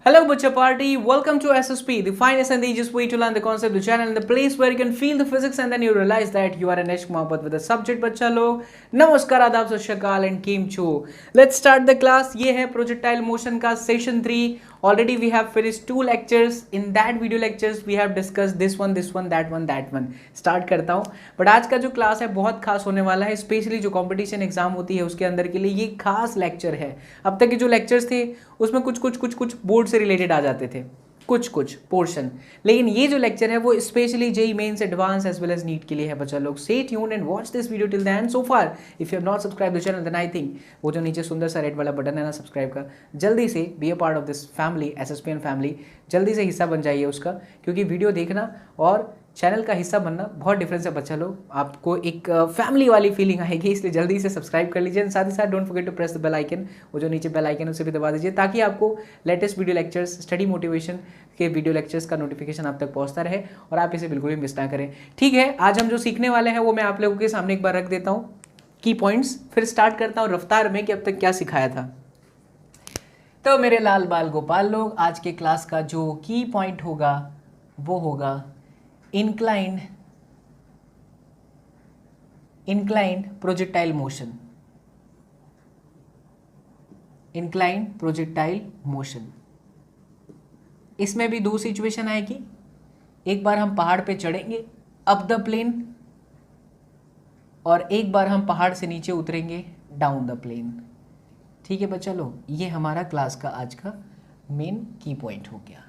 Hello, Butcher Party. Welcome to SSP, the finest and the easiest way to learn the concept, the channel, and the place where you can feel the physics and then you realize that you are an Ishq Mohabbat with the subject. बच्चा लोग नमस्कार आदाब सत श्री अकाल and came छो. Let's start the class. ये है projectile motion का session 3. Already we have finished 2 lectures. In that video lectures we have discussed this one, that one. Start करता हूँ. But आज का जो क्लास है बहुत खास होने वाला है, स्पेशली जो कंपटीशन एग्जाम होती है उसके अंदर के लिए ये खास लेक्चर है. अब तक के जो लेक्चर्स थे उसमें कुछ बोर्ड से रिलेटेड आ जाते थे, कुछ पोर्शन, लेकिन ये जो लेक्चर है वो specially JEE Mains advance as well as NEET के लिए है. बच्चा लोग stay tuned and watch this video till the end. So far if you have not subscribe the channel then I think वो जो नीचे सुंदर सा रेड वाला बटन है ना सब्सक्राइब का, जल्दी से be a part of this family, SSPN family, जल्दी से हिस्सा बन जाइए उसका, क्योंकि वीडियो देखना और चैनल का हिस्सा बनना बहुत डिफरेंस है. बच्चा लोग आपको एक फैमिली वाली फीलिंग आएगी, इसलिए जल्दी से सब्सक्राइब कर लीजिए. साथ ही साथ don't forget to press the bell icon, वो जो नीचे बेल आइकन उसे भी दबा दीजिए ताकि आपको latest video lectures, study motivation के वीडियो लेक्चर्स का नोटिफिकेशन आप तक पहुंचता रहे और आप इसे बिल्कुल भी मिस ना करें. ठीक है, आज हम जो सीखने वाले हैं वो मैं आप लोगों के सामने एक बार रख देता हूँ की पॉइंट्स, फिर स्टार्ट करता हूँ रफ्तार में कि अब तक क्या सिखाया था. तो मेरे लाल बाल गोपाल लोग, आज के क्लास का जो की पॉइंट होगा वो होगा inclined projectile motion. इसमें भी दो सिचुएशन आएगी. एक बार हम पहाड़ पे चढ़ेंगे अप द प्लेन और एक बार हम पहाड़ से नीचे उतरेंगे डाउन द प्लेन. ठीक है बच्चा लोग, ये हमारा क्लास का आज का मेन की पॉइंट हो गया.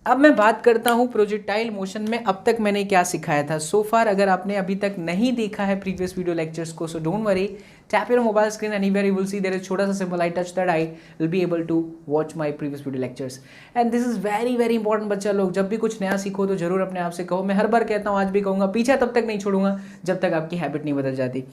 अब मैं बात करता हूँ प्रोजेक्टाइल मोशन में अब तक मैंने क्या सिखाया था. सो फार अगर आपने अभी तक नहीं देखा है प्रीवियस वीडियो लेक्चर्स को, so don't worry, tap your mobile screen anywhere, you will see there is छोटा सा symbol, I touch that, I will be able to watch my previous video lectures. And this is very very important बच्चा लोग. जब भी कुछ नया सीखो तो जरूर अपने आप से कहो. मैं हर बार कहता हूँ, आज भी कहूँगा, पीछे तब तक नहीं छोड़ूंगा जब तक आपकी हैबिट नहीं बदल जाती.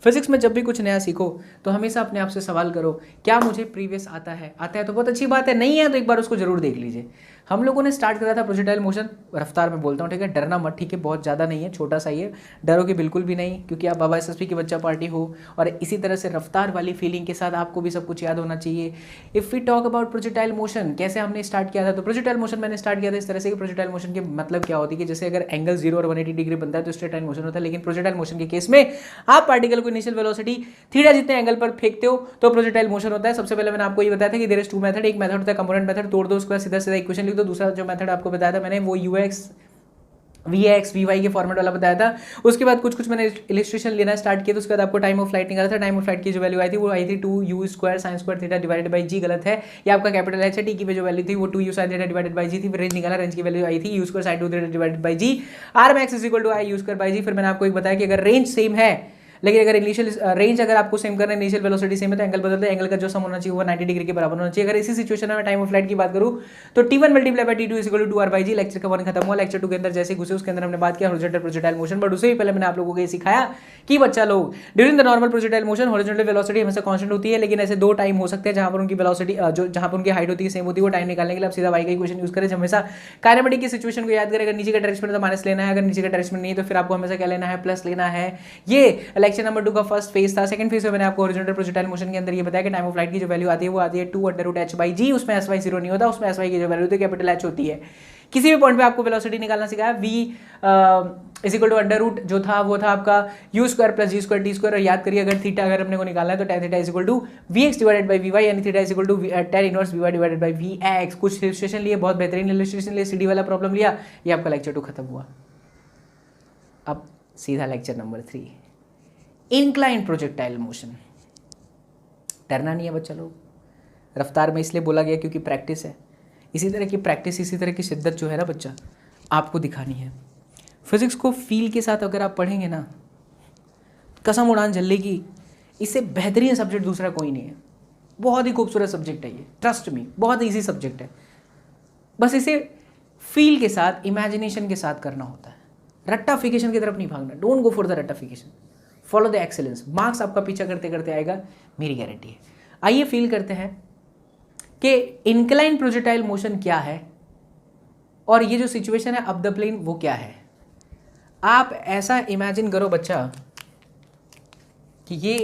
फिजिक्स में जब भी कुछ नया सीखो तो हमेशा अपने आप से सवाल करो, क्या मुझे प्रीवियस आता है तो बहुत अच्छी बात है, नहीं है तो एक बार उसको जरूर देख लीजिए. हम लोगों ने स्टार्ट करा था प्रोजेक्टाइल मोशन, रफ्तार में बोलता हूँ, ठीक है, डरना मत, ठीक है, बहुत ज़्यादा नहीं है, छोटा सा ही है, डरोगे बिल्कुल भी नहीं, क्योंकि आप बाबा एसएसपी की बच्चा पार्टी हो और इसी तरह से रफ्तार वाली फीलिंग के साथ आपको भी सब कुछ याद होना चाहिए. If we talk about projectile motion, कैसे हमने स्टार्ट किया था, तो प्रोजेक्टाइल मोशन मैंने स्टार्ट किया था इस तरह से कि प्रोजेक्टाइल मोशन के मतलब क्या होती है कि जैसे अगर एंगल 0 और 180 डिग्री बनता है तो स्ट्रेट लाइन मोशन होता है, लेकिन प्रोजेक्टाइल मोशन के केस में आप पार्टिकल को इनिशियल वेलोसिटी थीटा जितने एंगल पर फेंकते हो तो प्रोजेक्टाइल मोशन होता है. सबसे पहले मैंने आपको ये बताया था कि देयर इज टू मेथड, एक मेथड होता है कंपोनेंट मेथड, तोड़ दो उसका सीधा सीधा इक्वेशन लिख दो. दूसरा जो मेथड आपको बताया था मैंने वो यूएक्स वी वाई के फॉर्मेट वाला बताया था. उसके बाद कुछ मैंने इलिस्ट्रेशन लेना स्टार्ट किया, तो उसके बाद आपको टाइम ऑफ फ्लाइट निकाला था. टाइम ऑफ फ्लाइट की जो वैल्यू आई थी वो आई थी 2u² sin square theta divided by g. गलत है, ये आपका कैपिटल एच है. टी की जो वैल्यू थी वो 2u sin theta divided by g थी. फिर रेंज निकाला, रेंज की वैल्यू आई थी u² sin 2 theta divided by g. R max is equal to I u² by g. फिर मैंने आपको एक बताया कि अगर रेंज सेम है, लेकिन अगर इनिशियल रेंज अगर आपको सेम करना है, इनिशियल वेलोसिटी सेम है, तो एंगल बदलते, एंगल का जो सम होना चाहिए वो 90 डिग्री के बराबर होना चाहिए. अगर इसी सिचुएशन में टाइम ऑफ फ्लाइट की बात करूं तो t1 multiply by t2 is equal to 2r by G. Lecture का 1 खत्म हुआ. लेक्चर 2 के अंदर जैसे घुसे उसके अंदर हमने बात किया हॉरिजॉन्टल प्रोजेक्टाइल मोशन. बट उससे भी पहले मैंने आप लोगों को ये सिखाया कि बच्चा लोग during the normal projectile motion horizontal velocity हमेशा कांस्टेंट होती है, लेकिन ऐसे दो टाइम हो सकते हैं जहां पर उनकी वेलोसिटी जहां पर उनकी हाइट होती है सेम होती है. वो टाइम निकालने के लिए आप सीधा y का इक्वेशन यूज करें. हमेशा काइनेमेटिक की सिचुएशन को याद करें, अगर नीचे का डायरेक्शन में तो माइनस लेना है, अगर नीचे का डायरेक्शन में नहीं तो फिर आपको हमेशा क्या लेना है, प्लस लेना है. ये लेक्चर नंबर 2 का फर्स्ट फेज था. सेकंड फेज में मैंने आपको हॉरिजॉन्टल प्रोजेक्टाइल मोशन के अंदर ये बताया कि टाइम ऑफ फ्लाइट की जो वैल्यू आती है वो आती है 2/h/g. उसमें sy 0 नहीं होता, उसमें sy की जो वैल्यू होती है कैपिटल h होती है. किसी भी पॉइंट पे आपको वेलोसिटी निकालना सिखाया. v is equal to under root जो था वो था आपका u² + g² t². और याद करिए अगर थीटा अगर अपने को निकालना है तो tan theta is equal to vx divided by vy, यानी theta is equal to tan inverse vy divided by vx. कुछ इलस्ट्रेशन लिए, बहुत बेहतरीन इलस्ट्रेशन लिए, सीडी वाला प्रॉब्लम लिया. ये आपका लेक्चर 2 खत्म हुआ. अब सीधा lecture number 3, inclined projectile motion. डरना नहीं है बच्चा लोग. रफ्तार में इसलिए बोला गया क्योंकि प्रैक्टिस है. इसी तरह की प्रैक्टिस, इसी तरह की शिद्दत जो है ना बच्चा आपको दिखानी है. फिजिक्स को फील के साथ अगर आप पढ़ेंगे ना, कसम उड़ान झल्लेगी. इससे बेहतरीन सब्जेक्ट दूसरा कोई नहीं है. बहुत ही खूबसूरत सब्जेक्ट है ये, ट्रस्ट मी, बहुत ईजी सब्जेक्ट है. बस इसे फील के साथ, इमेजिनेशन के साथ करना होता है. रट्टाफिकेशन की तरफ नहीं भागना. डोंट गो फॉर द रट्टाफिकेशन, फॉलो द एक्सेलेंस. मार्क्स आपका पीछा करते करते आएगा, मेरी गारंटी है. आइए फील करते हैं कि इंक्लाइन प्रोजेक्टाइल मोशन क्या है और ये जो सिचुएशन है अप द प्लेन वो क्या है. आप ऐसा इमेजिन करो बच्चा कि ये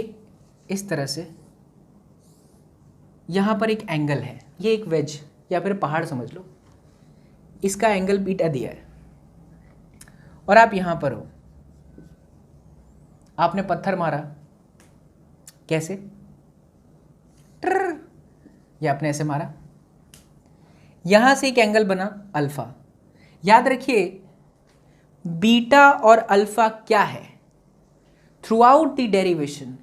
इस तरह से यहाँ पर एक एंगल है, ये एक वेज या फिर पहाड़ समझ लो, इसका एंगल बीटा दिया है और आप यहाँ पर हो, आपने पत्थर मारा, कैसे? ट्र, या आपने ऐसे मारा, यहां से एक एंगल बना अल्फा। याद रखिए बीटा और अल्फा क्या है? Through out the derivation,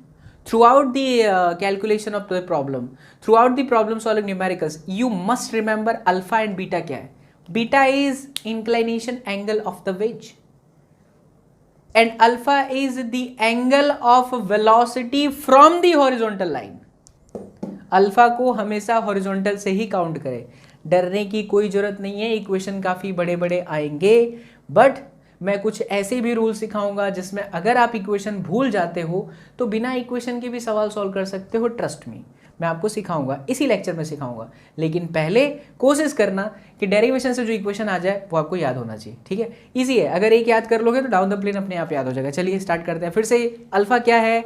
throughout the calculation of the problem, throughout the problem solving numericals, you must remember alpha and beta क्या है? Beta is inclination angle of the wedge and alpha is the angle of velocity from the horizontal line. Alpha को हमेशा horizontal से ही count करें, डरने की कोई जरूरत नहीं है। इक्वेशन काफ़ी बड़े बड़े आएंगे, बट मैं कुछ ऐसे भी रूल सिखाऊंगा जिसमें अगर आप इक्वेशन भूल जाते हो तो बिना इक्वेशन के भी सवाल सॉल्व कर सकते हो। ट्रस्ट मी, मैं आपको सिखाऊंगा, इसी लेक्चर में सिखाऊंगा। लेकिन पहले कोशिश करना कि डेरिवेशन से जो इक्वेशन आ जाए वो आपको याद होना चाहिए, ठीक है? इजी है, अगर एक याद कर लोगे तो डाउन द प्लेन अपने आप याद हो जाएगा। चलिए स्टार्ट करते हैं फिर से। अल्फा क्या है?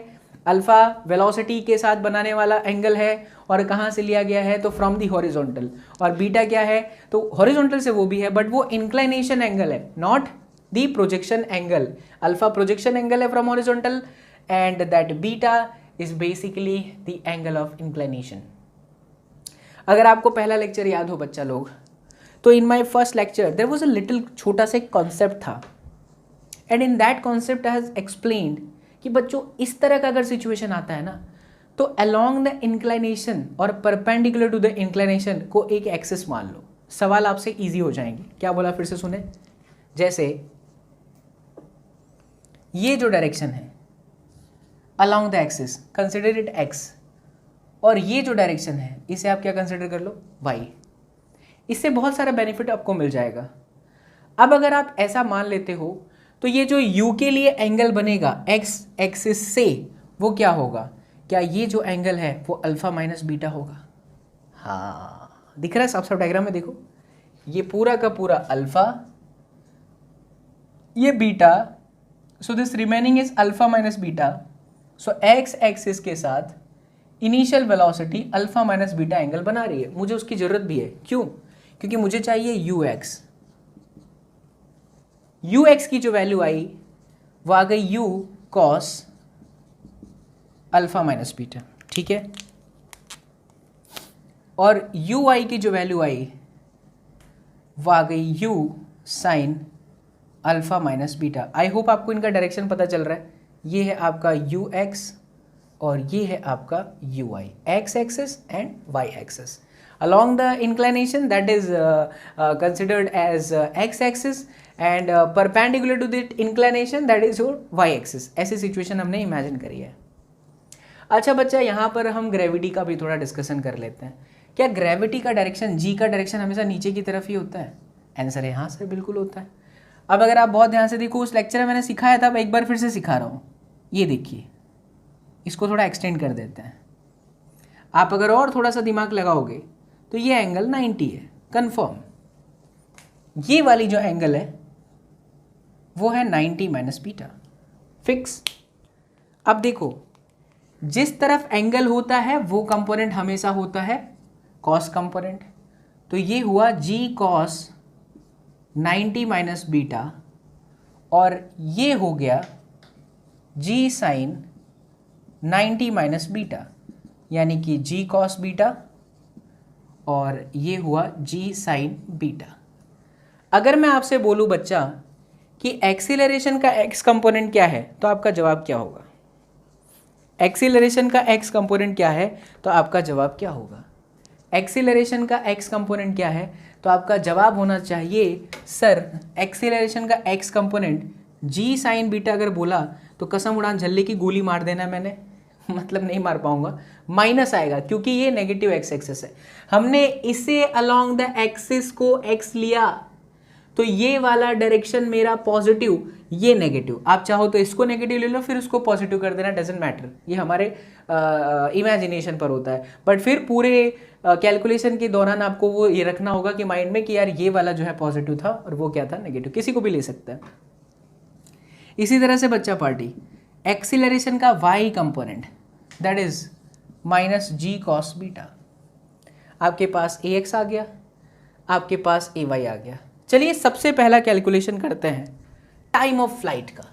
अल्फा वेलोसिटी के साथ बनाने वाला एंगल है और कहाँ से लिया गया है? तो फ्रॉम दी हॉरिजॉन्टल। और बीटा क्या है? तो हॉरिजॉन्टल से वो भी है, बट वो इंक्लाइनेशन एंगल है, not the projection angle. Alpha projection angle है from horizontal and that beta is basically the angle of inclination. अगर आपको पहला लेक्चर याद हो बच्चा लोग, तो in my first lecture there was a little छोटा सा कॉन्सेप्ट था and in that concept I has explained कि बच्चों इस तरह का अगर सिचुएशन आता है ना, तो अलोंग द इंक्लाइनेशन और परपेंडिकुलर टू द इंक्लाइनेशन को एक एक्सिस मान लो। सवाल आपसे इजी हो जाएंगे। क्या बोला फिर से सुने? जैसे ये जो डायरेक्शन है along the axis, consider it x, और ये जो डायरेक्शन है इसे आप क्या कंसिडर कर लो? वाई। इससे बहुत सारा बेनिफिट आपको मिल जाएगा। अब अगर आप ऐसा मान लेते हो तो ये जो u के लिए एंगल बनेगा x एक्सिस से, वो क्या होगा? क्या ये जो एंगल है वो अल्फा माइनस बीटा होगा? हाँ, दिख रहा है साफ साफ डायग्राम में देखो, ये पूरा का पूरा अल्फा, ये beta, so this remaining is alpha minus beta. So x axis के साथ initial velocity alpha minus beta angle बना रही है। मुझे उसकी जरूरत भी है, क्यों? क्योंकि मुझे चाहिए ux की जो वैल्यू आई वो आ गई u cos alpha minus beta, ठीक है? और ui की जो वैल्यू आई वो आ गई u sin alpha minus beta. I hope आपको इनका डायरेक्शन पता चल रहा है। ये है आपका ux और ये है आपका ui, x axis and y axis. along the inclination that is considered as x axis and perpendicular to the inclination that is your y axis। ऐसी सिचुएशन हमने इमेजिन करी है। अच्छा बच्चा, यहाँ पर हम ग्रेविटी का भी थोड़ा डिस्कशन कर लेते हैं। क्या ग्रेविटी का डायरेक्शन, जी का डायरेक्शन हमेशा नीचे की तरफ ही होता है? आंसर है हाँ सर, बिल्कुल होता है। अब अगर आप बहुत ध्यान से देखो, उस लेक्चर में मैंने सिखाया था, एक बार फिर से सिखा रहा हूँ। ये देखिए, इसको थोड़ा एक्सटेंड कर देते हैं। आप अगर और थोड़ा सा दिमाग लगाओगे तो ये एंगल 90 है, कंफर्म। ये वाली जो एंगल है वो है 90 माइनस बीटा, फिक्स। अब देखो, जिस तरफ एंगल होता है वो कंपोनेंट हमेशा होता है कॉस कंपोनेंट। तो ये हुआ g cos 90 माइनस बीटा और ये हो गया g sin 90 माइनस बीटा, यानी कि g cos बीटा और ये हुआ g sin बीटा। अगर मैं आपसे बोलूं बच्चा कि एक्सीलरेशन का x कंपोनेंट क्या है, तो आपका जवाब क्या होगा? एक्सीलरेशन का x कंपोनेंट क्या है तो आपका जवाब क्या होगा? एक्सीलरेशन का x कंपोनेंट क्या है तो आपका जवाब होना चाहिए सर एक्सीलरेशन का x component g sin beta. अगर बोला तो कसम उड़ान झल्ले की गोली मार देना मैंने, मतलब नहीं मार पाऊंगा, माइनस आएगा क्योंकि ये नेगेटिव एक्स एक्सिस है। हमने इसे अलोंग द एक्सिस को x लिया तो ये वाला डायरेक्शन मेरा पॉजिटिव, ये नेगेटिव। आप चाहो तो इसको नेगेटिव ले लो फिर उसको पॉजिटिव कर देना, डजंट मैटर, ये हमारे इमेजिनेशन पर होता है। बट फिर पूरे कैलकुलेशन के दौरान आपको वो ये रखना होगा कि माइंड में कि यार ये वाला जो है पॉजिटिव था और वो क्या था, नेगेटिव। किसी को भी ले सकता है। इसी तरह से बच्चा पार्टी, एक्सीलरेशन का y component that is minus g cos beta, आपके पास ax आ गया, आपके पास ay आ गया। चलिए सबसे पहला कैलकुलेशन करते हैं टाइम ऑफ फ्लाइट का।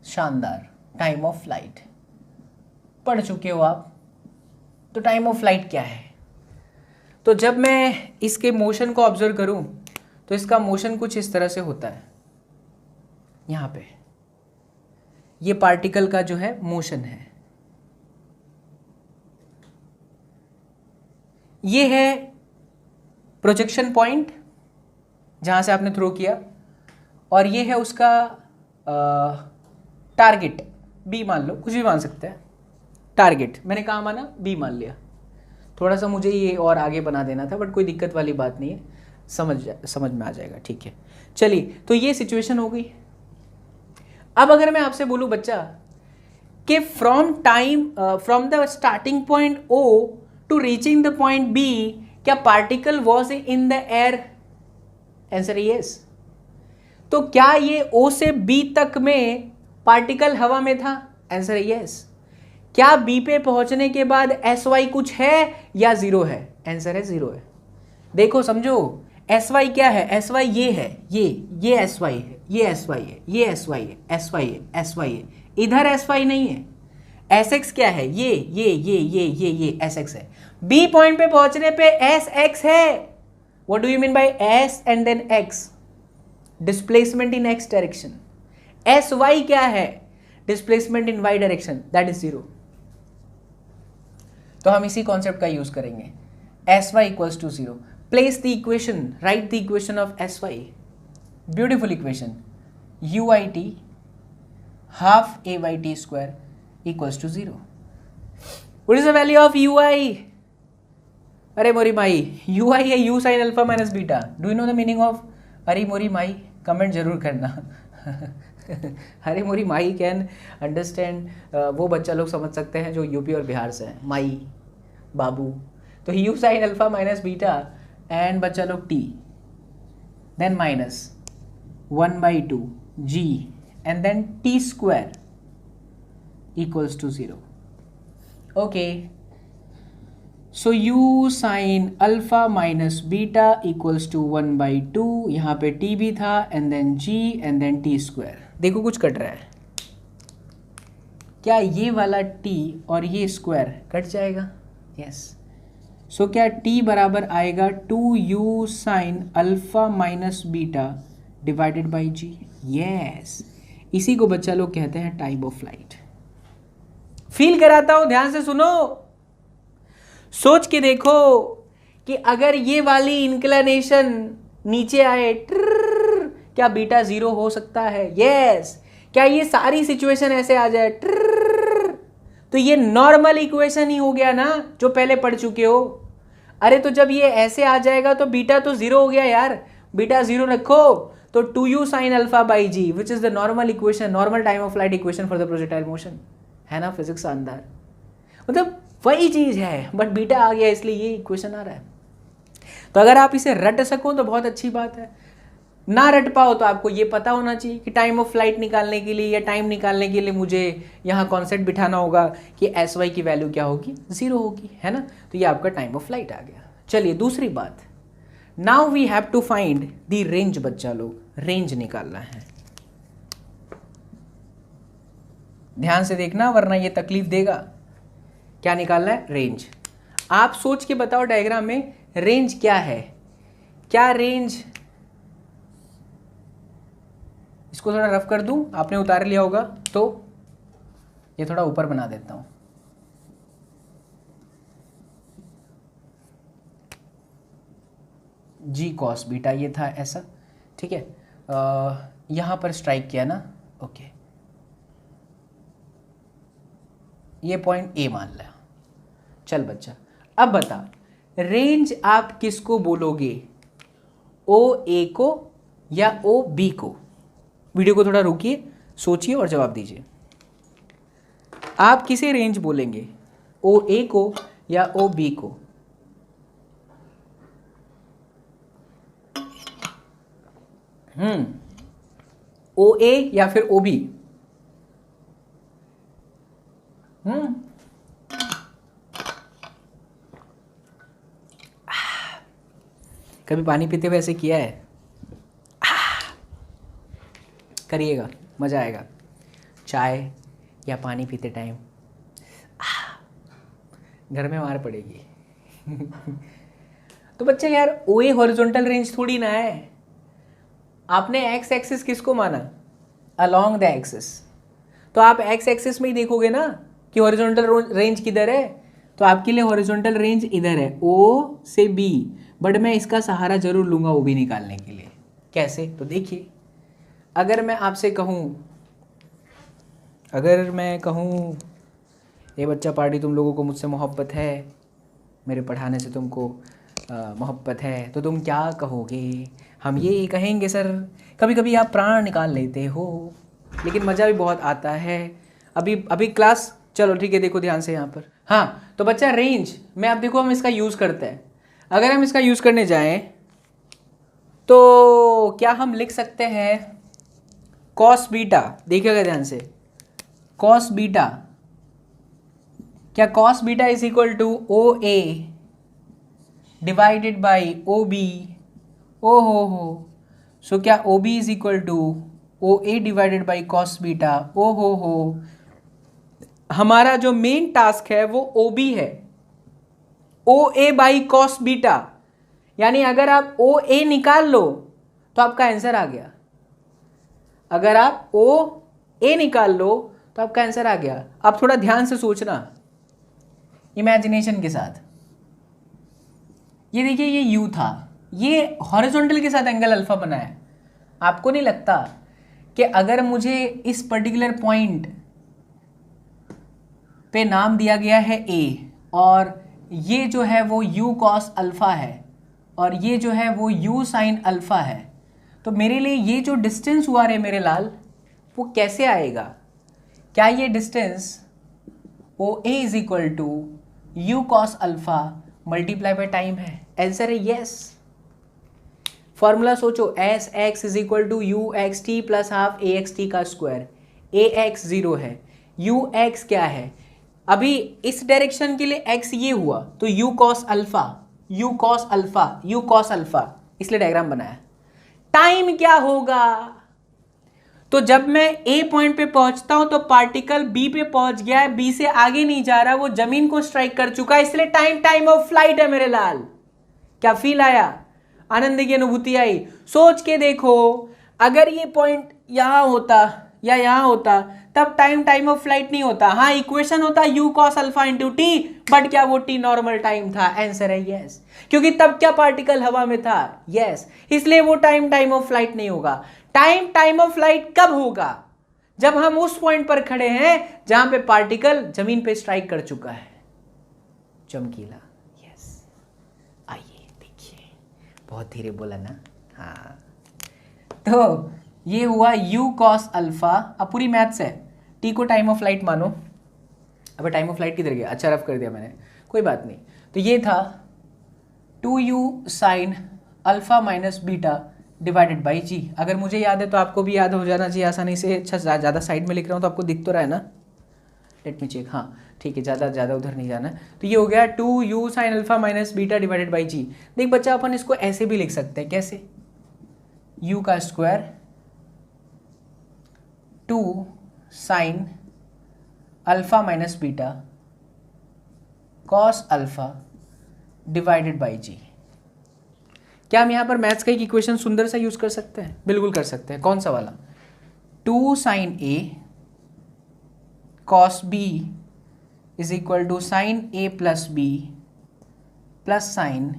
शानदार, टाइम ऑफ फ्लाइट पढ़ चुके हो आप, तो टाइम ऑफ फ्लाइट क्या है? तो जब मैं इसके मोशन को ऑब्जर्व करूं तो इसका मोशन कुछ इस तरह से होता है। यहां पे ये पार्टिकल का जो है मोशन है, ये है प्रोजेक्शन पॉइंट जहां से आपने थ्रो किया, और ये है उसका टारगेट, बी मान लो, कुछ भी मान सकते हैं। टारगेट मैंने कहा माना, बी मान लिया। थोड़ा सा मुझे ये और आगे बना देना था, बट कोई दिक्कत वाली बात नहीं है, समझ में आ जाएगा, ठीक है। चलिए, तो ये सिचुएशन हो गई। अब अगर मैं आपसे बोलूं बच्चा कि from the starting point O to reaching the point B, क्या particle was in the air? Answer yes. तो क्या ये ओ से बी तक में पार्टिकल हवा में था? Answer yes. क्या बी पे पहुंचने के बाद एस वाई कुछ है या जीरो है? आंसर है जीरो है। देखो समझो, एस वाई क्या है? एस वाई ये है, ये एस वाई है, ये एस वाई है, ये एस वाई है, एस वाई है, एस वाई है। इधर एस वाई नहीं है। एस एक्स क्या है? ये एस एक्स है। बी पॉइंट पे पहुंचने पे एस एक्स है। What do you mean by S and then X? Displacement in X direction. S Y क्या है? Displacement in Y direction, that is zero. तो हम इसी कॉन्सेप्ट का यूज करेंगे। S Y equals to zero. Place the equation, right the equation of S Y. Beautiful equation, U I T half A Y T square equals to zero. What is the value of u i? अरे मोरी माई, u i है you sine alpha minus beta. Do you know the meaning of अरे मोरी माई? Comment जरूर करना। अरे मोरी माई कैन अंडरस्टैंड, वो बच्चा लोग समझ सकते हैं जो यूपी और बिहार से हैं। माई बाबू, तो U sine alpha minus beta and बच्चा लोग T, then minus 1/2 G and then T square equals to zero. Okay, so u sine alpha minus beta equals to 1/2, यहाँ पे t भी था and then g and then T square. देखो कुछ cut रहा है, क्या ये वाला t और ये स्क्वायर कट जाएगा? यस। सो क्या t बराबर आएगा 2u sine alpha minus beta divided by g? Yes. इसी को बच्चा लोग कहते हैं टाइम ऑफ फ्लाइट। फील कराता हूं, ध्यान से सुनो, सोच के देखो कि अगर ये वाली इंक्लिनेशन नीचे आए, क्या बीटा जीरो हो सकता है? यस। क्या ये सारी सिचुएशन ऐसे आ जाए, तो ये नॉर्मल इक्वेशन ही हो गया ना, जो पहले पढ़ चुके हो। अरे तो जब ये ऐसे आ जाएगा तो बीटा तो जीरो हो गया यार, बीटा जीरो रखो, तो 2u sine alpha by G which is the normal equation, normal time of flight equation for the projectile motion. है ना फिजिक्स शानदार? मतलब वही चीज है, बट बीटा आ गया इसलिए ये इक्वेशन आ रहा है। तो अगर आप इसे रट सको तो बहुत अच्छी बात है, ना रट पाओ तो आपको ये पता होना चाहिए कि टाइम ऑफ फ्लाइट निकालने के लिए या टाइम निकालने के लिए मुझे यहाँ कॉन्सेप्ट बिठाना होगा कि एस वाई की वैल्यू क्या होगी? जीरो होगी, है ना? तो ये आपका टाइम ऑफ फ्लाइट आ गया। चलिए दूसरी बात, now we have to find the range. बच्चा लोग, रेंज निकालना है, ध्यान से देखना वरना ये तकलीफ देगा। क्या निकालना है? रेंज। आप सोच के बताओ डायग्राम में रेंज क्या है? क्या रेंज, इसको थोड़ा रफ कर दूं, आपने उतार लिया होगा तो ये थोड़ा ऊपर बना देता हूं। जी कॉस बीटा ये था ऐसा, ठीक है। यहां पर स्ट्राइक किया ना, ओके, ये पॉइंट ए मान लिया। चल बच्चा, अब बता रेंज आप किसको बोलोगे, ओ ए को या ओ बी को? वीडियो को थोड़ा रुकिए, सोचिए और जवाब दीजिए। आप किसे रेंज बोलेंगे, ओ ए को या ओ बी को? ओ ए या फिर ओ बी? कभी पानी पीते हुए ऐसे किया है? करिएगा, मज़ा आएगा। चाय या पानी पीते टाइम घर में मार पड़ेगी। तो बच्चे यार OA हॉरिजॉन्टल रेंज थोड़ी ना है। आपने एक्स एक्सिस किसको माना? Along the axis. तो आप एक्स एक्सिस में ही देखोगे ना कि हॉरिजॉन्टल रेंज किधर है, तो आपके लिए हॉरिजॉन्टल रेंज इधर है O से B, बट मैं इसका सहारा जरूर लूँगा OB निकालने के लिए। कैसे? तो देखिए, अगर मैं आपसे कहूँ, ये बच्चा पार्टी तुम लोगों को मुझसे मोहब्बत है, मेरे पढ़ाने से तुमको मोहब्बत है, तो तुम क्या कहोगे? हम ये कहेंगे सर कभी कभी आप प्राण निकाल लेते हो, लेकिन मज़ा भी बहुत आता है। अभी क्लास चलो ठीक है, देखो ध्यान से यहाँ पर। हाँ तो बच्चा रेंज में आप देखो हम इसका यूज़ करते हैं। अगर हम इसका यूज़ करने जाएं तो क्या हम लिख सकते हैं कॉस बीटा? देखिएगा ध्यान से, कॉस बीटा, क्या cos beta is equal to OA divided by OB? ओ हो, सो क्या OB is equal to OA divided by cos beta? ओ हो, हमारा जो मेन टास्क है वो OB है, OA बाई कॉस बीटा। यानी अगर आप OA निकाल लो तो आपका आंसर आ गया। अगर आप OA निकाल लो तो आपका आंसर आ गया। आप थोड़ा ध्यान से सोचना, इमेजिनेशन के साथ। ये देखिए, ये U था, ये हॉरिजॉन्टल के साथ एंगल अल्फा बना है। आपको नहीं लगता कि अगर मुझे इस पर्टिकुलर पॉइंट पे नाम दिया गया है A, और ये जो है वो U cos अल्फा है, और ये जो है वो U sin अल्फा है, तो मेरे लिए ये जो डिस्टेंस हुआ रे मेरे लाल, वो कैसे आएगा? क्या ये distance OA is equal to U cos alpha multiply by time है? आंसर है यस। फॉर्मूला सोचो, S X is equal to U X T plus half A X T का स्क्वायर। ए एक्स 0 है, यू एक्स क्या है? अभी इस direction के लिए x ये हुआ, तो u cos alpha, u cos alpha, u cos alpha, इसलिए डायग्राम बनाया। टाइम क्या होगा? तो जब मैं A पॉइंट पे पहुंचता हूं तो पार्टिकल B पे पहुंच गया है, B से आगे नहीं जा रहा, वो जमीन को स्ट्राइक कर चुका है, इसलिए टाइम ऑफ फ्लाइट है मेरे लाल। क्या फील आया? आनंद की अनुभूति आई? सोच के देखो, अगर ये पॉइंट यहां होता या यहां होता तब टाइम ऑफ फ्लाइट नहीं होता। हाँ, इक्वेशन होता u cos alpha into T, but क्या वो t नॉर्मल टाइम था? आंसर है यस, क्योंकि तब क्या पार्टिकल हवा में था? यस, इसलिए वो टाइम ऑफ फ्लाइट नहीं होगा। टाइम ऑफ फ्लाइट कब होगा? जब हम उस पॉइंट पर खड़े हैं जहां पे पार्टिकल जमीन पे स्ट्राइक कर चुका है। चमकीला, यस। आइए देखिए, बहुत धीरे बोला ना। हाँ, तो ये हुआ u cos अल्फा। अब पूरी मैथ्स है, t को टाइम ऑफ फ्लाइट मानो। अब टाइम ऑफ फ्लाइट किधर गया? अच्छा, रफ कर दिया मैंने, कोई बात नहीं। तो ये था 2u sine alpha minus beta divided by g. अगर मुझे याद है तो आपको भी याद हो जाना चाहिए आसानी से। अच्छा, ज़्यादा साइड में लिख रहा हूँ तो आपको दिख तो रहा है ना? Let me check. हाँ ठीक है, ज़्यादा उधर नहीं जाना। तो ये हो गया 2u sine alpha minus beta divided by g. देख बच्चा, अपन इसको ऐसे भी लिख सकते हैं। कैसे? u का square 2 sine alpha minus beta cos alpha divided by g. क्या हम यहाँ पर मैथ्स का एक इक्वेशन सुंदर सा यूज कर सकते हैं? बिल्कुल कर सकते हैं। कौन सा वाला? 2 sine A cos B is equal to sine A plus B plus sine